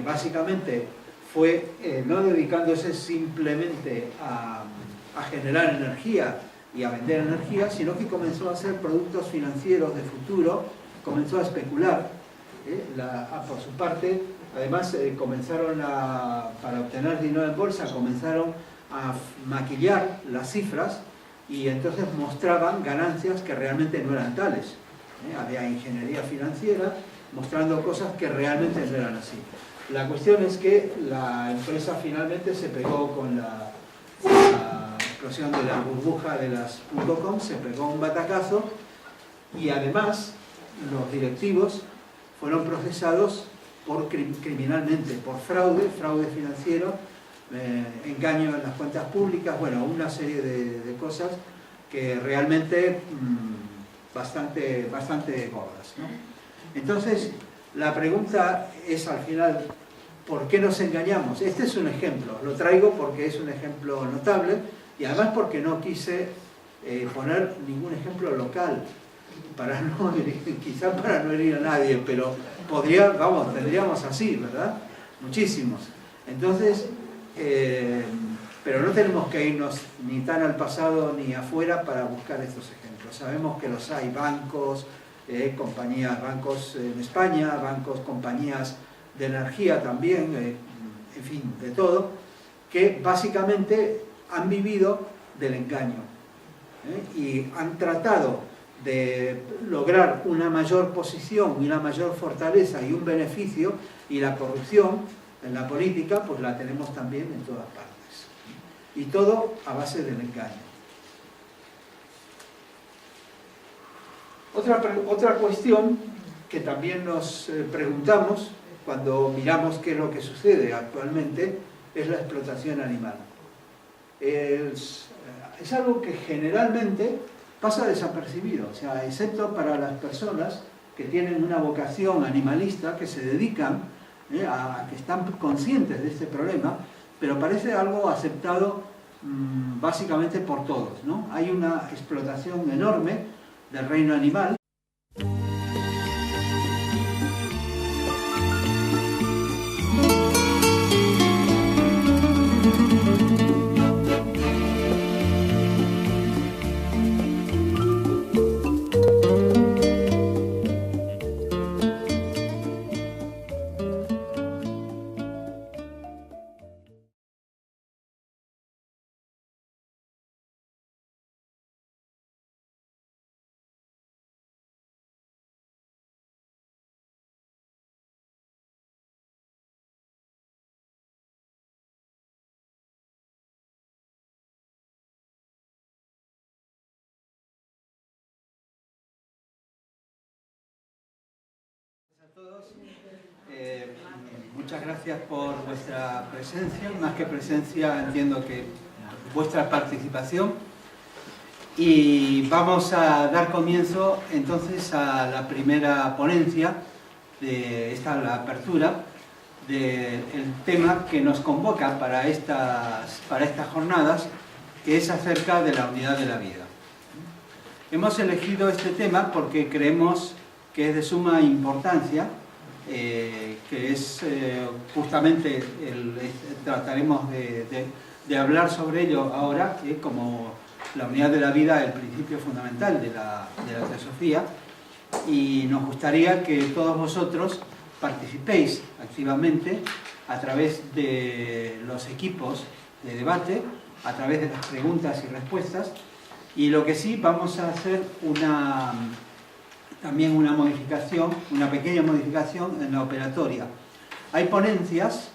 Básicamente fue no dedicándose simplemente a generar energía y a vender energía, sino que comenzó a hacer productos financieros de futuro, comenzó a especular. Por su parte, además para obtener dinero en bolsa, comenzaron a maquillar las cifras y entonces mostraban ganancias que realmente no eran tales. Había ingeniería financiera mostrando cosas que realmente no eran así. La cuestión es que la empresa finalmente se pegó con la explosión de la burbuja de las .com, se pegó un batacazo y además los directivos fueron procesados criminalmente por fraude financiero, engaño en las cuentas públicas, bueno, una serie de cosas que realmente bastante gordas, ¿no? Entonces, la pregunta es al final, ¿por qué nos engañamos? Este es un ejemplo, lo traigo porque es un ejemplo notable y además porque no quise poner ningún ejemplo local, quizás para no herir a nadie, pero tendríamos así, ¿verdad? Muchísimos. Entonces, pero no tenemos que irnos ni tan al pasado ni afuera para buscar estos ejemplos. Sabemos que los hay, bancos, compañías, bancos en España, compañías de energía también, en fin, de todo, que básicamente han vivido del engaño y han tratado de lograr una mayor posición, una mayor fortaleza y un beneficio, y la corrupción en la política pues la tenemos también en todas partes, y todo a base del engaño. Otra cuestión que también nos preguntamos cuando miramos qué es lo que sucede actualmente es la explotación animal. Es algo que generalmente pasa desapercibido, o sea, excepto para las personas que tienen una vocación animalista, que se dedican, que están conscientes de este problema, pero parece algo aceptado básicamente por todos, ¿no? Hay una explotación enorme del reino animal. Todos, muchas gracias por vuestra presencia, más que presencia entiendo que vuestra participación, y vamos a dar comienzo entonces a la primera ponencia la apertura del tema que nos convoca para estas jornadas, que es acerca de la unidad de la vida. Hemos elegido este tema porque creemos que es de suma importancia, que es justamente, trataremos de hablar sobre ello ahora, como la unidad de la vida, el principio fundamental de la teosofía, y nos gustaría que todos vosotros participéis activamente a través de los equipos de debate, a través de las preguntas y respuestas, y lo que sí vamos a hacer también una pequeña modificación en la operatoria. Hay ponencias,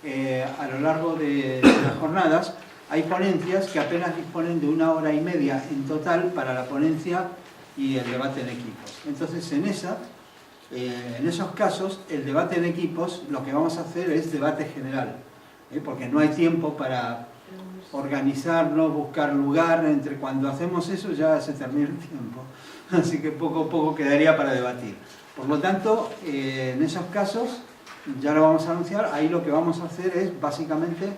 a lo largo de las jornadas, hay ponencias que apenas disponen de 1 hora y media en total para la ponencia y el debate en equipos. Entonces, en esos casos, el debate en equipos, lo que vamos a hacer es debate general, porque no hay tiempo para organizarnos, buscar lugar. Entre cuando hacemos eso ya se termina el tiempo. Así que poco quedaría para debatir. Por lo tanto, en esos casos, ya lo vamos a anunciar, ahí lo que vamos a hacer es básicamente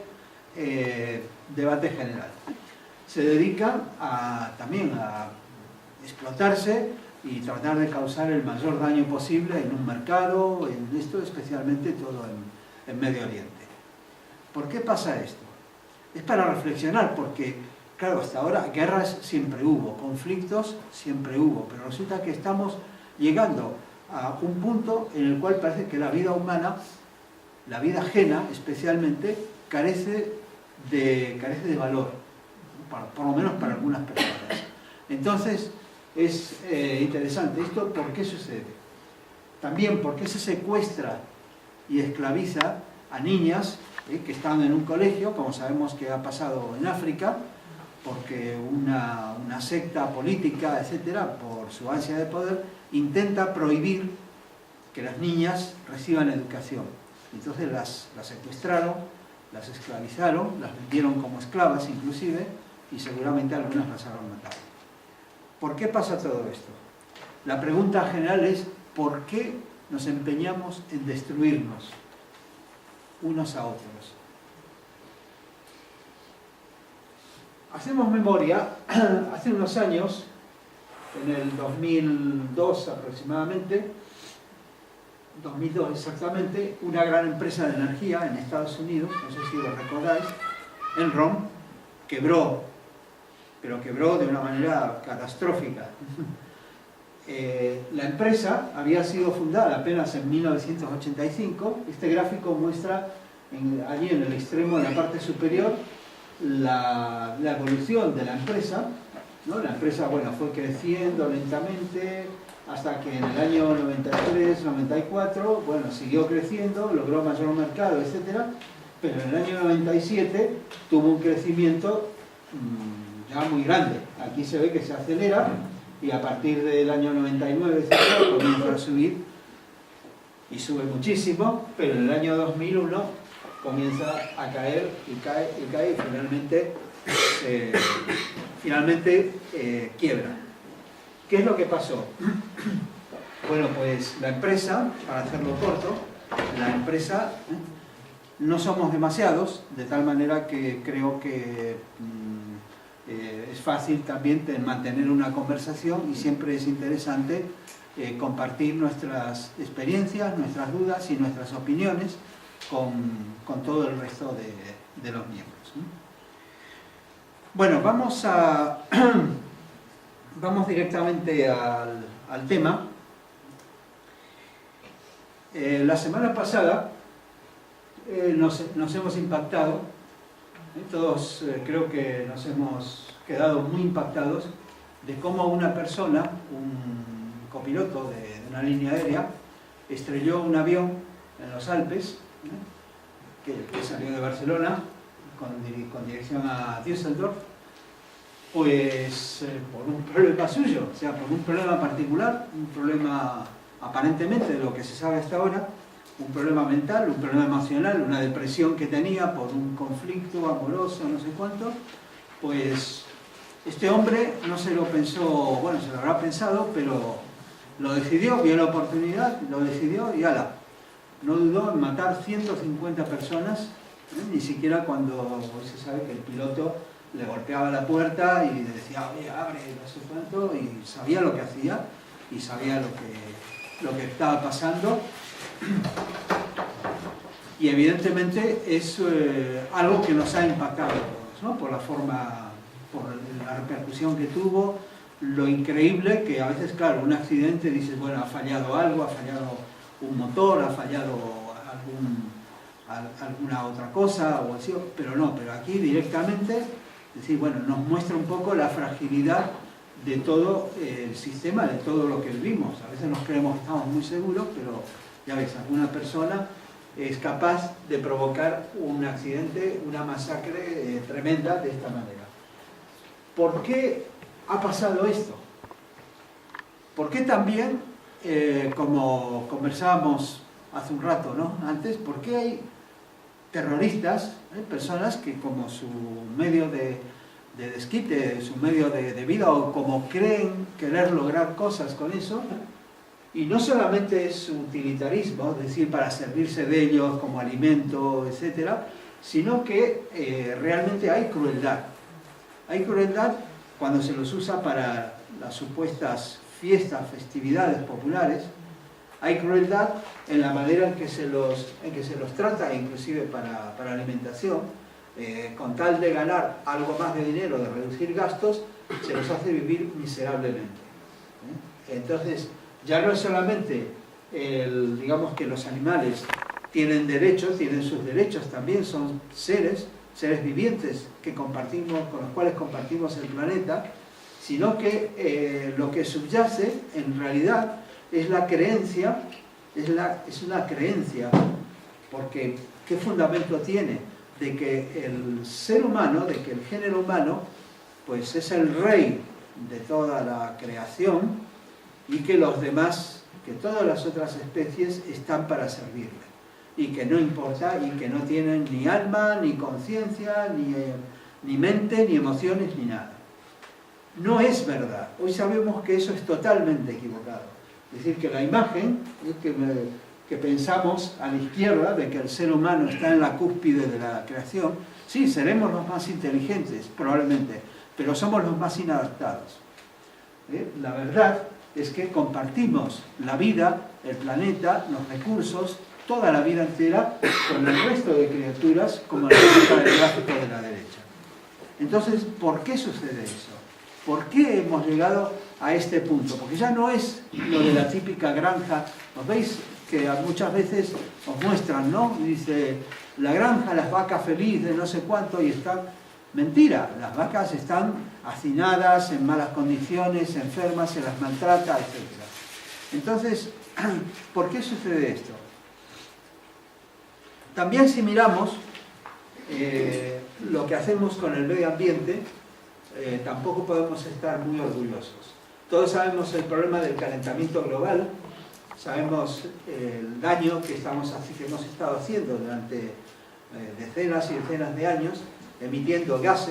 debate general. Se dedica también a explotarse y tratar de causar el mayor daño posible en un mercado, en esto especialmente todo en Medio Oriente. ¿Por qué pasa esto? Es para reflexionar, porque claro, hasta ahora guerras siempre hubo, conflictos siempre hubo, pero resulta que estamos llegando a un punto en el cual parece que la vida humana, la vida ajena especialmente, carece de valor, por lo menos para algunas personas. Entonces, es interesante esto. ¿Por qué sucede? También, ¿por qué se secuestra y esclaviza a niñas que están en un colegio, como sabemos que ha pasado en África, porque una secta política, etcétera, por su ansia de poder, intenta prohibir que las niñas reciban educación? Entonces las secuestraron, las esclavizaron, las vendieron como esclavas inclusive, y seguramente algunas las habrán matado. ¿Por qué pasa todo esto? La pregunta general es: ¿por qué nos empeñamos en destruirnos unos a otros? Hacemos memoria, hace unos años, en el 2002 aproximadamente, 2002 exactamente, una gran empresa de energía en Estados Unidos, no sé si lo recordáis, Enron, quebró, pero quebró de una manera catastrófica. La empresa había sido fundada apenas en 1985. Este gráfico muestra allí en el extremo, en la parte superior, la evolución de la empresa, ¿no? La empresa, bueno, fue creciendo lentamente hasta que en el año 93, 94, bueno, siguió creciendo, logró mayor mercado, etcétera, pero en el año 97 tuvo un crecimiento ya muy grande. Aquí se ve que se acelera y a partir del año 99, etcétera, comienza a subir y sube muchísimo, pero en el año 2001 comienza a caer y cae y cae y finalmente quiebra. ¿Qué es lo que pasó? Bueno, pues la empresa, para hacerlo corto, la empresa, no somos demasiados, de tal manera que creo que es fácil también mantener una conversación, y siempre es interesante compartir nuestras experiencias, nuestras dudas y nuestras opiniones con todo el resto de los miembros. Bueno, vamos directamente al tema. La semana pasada nos hemos impactado, todos creo que nos hemos quedado muy impactados de cómo una persona, un copiloto de una línea aérea, estrelló un avión en los Alpes, que salió de Barcelona con dirección a Düsseldorf, pues por un problema suyo, o sea, por un problema particular, un problema aparentemente, de lo que se sabe hasta ahora, un problema mental, un problema emocional, una depresión que tenía por un conflicto amoroso, no sé cuánto. Pues este hombre no se lo pensó, bueno, se lo habrá pensado, pero lo decidió, vio la oportunidad, lo decidió y ala, no dudó en matar 150 personas, ni siquiera cuando se sabe que el piloto le golpeaba la puerta y le decía, oye, abre, no sé cuánto, y sabía lo que hacía y sabía lo que estaba pasando. Y evidentemente es algo que nos ha impactado a todos, ¿no? Por la forma, por la repercusión que tuvo, lo increíble que a veces, claro, un accidente, dices, bueno, ha fallado algo, ha fallado un motor, ha fallado alguna otra cosa, o así, pero no, pero aquí directamente, es decir, bueno, nos muestra un poco la fragilidad de todo el sistema, de todo lo que vivimos. A veces nos creemos que estamos muy seguros, pero ya ves, alguna persona es capaz de provocar un accidente, una masacre tremenda de esta manera. ¿Por qué ha pasado esto? ¿Por qué también, como conversábamos hace un rato, ¿no? Antes, por qué hay terroristas, personas que como su medio de desquite, su medio de vida, o como creen querer lograr cosas con eso, y no solamente es utilitarismo, es decir, para servirse de ellos como alimento, etcétera, sino que realmente hay crueldad. Hay crueldad cuando se los usa para las supuestas fiestas, festividades populares. Hay crueldad en la manera en que se los trata, inclusive para alimentación. con tal de ganar algo más de dinero, de reducir gastos, se los hace vivir miserablemente. Entonces, ya no es solamente digamos que los animales tienen derechos, tienen sus derechos también, son seres vivientes que compartimos, con los cuales compartimos el planeta, sino que lo que subyace en realidad es la creencia, es una creencia, porque ¿qué fundamento tiene? De que el ser humano, de que el género humano, pues es el rey de toda la creación y que los demás, que todas las otras especies están para servirle y que no importa y que no tienen ni alma, ni conciencia, ni mente, ni emociones, ni nada. No es verdad. Hoy sabemos que eso es totalmente equivocado. Es decir, que la imagen que pensamos a la izquierda de que el ser humano está en la cúspide de la creación, sí, seremos los más inteligentes, probablemente, pero somos los más inadaptados. La verdad es que compartimos la vida, el planeta, los recursos, toda la vida entera con el resto de criaturas, como en el gráfico de la derecha. Entonces, ¿por qué sucede eso? ¿Por qué hemos llegado a este punto? Porque ya no es lo de la típica granja. ¿Os veis que muchas veces os muestran, ¿no? Y dice, la granja, las vacas felices, no sé cuánto, y están... Mentira, las vacas están hacinadas, en malas condiciones, enfermas, se las maltrata, etc. Entonces, ¿por qué sucede esto? También si miramos lo que hacemos con el medio ambiente, tampoco podemos estar muy orgullosos. Todos sabemos el problema del calentamiento global, sabemos el daño que hemos estado haciendo durante decenas y decenas de años, emitiendo gases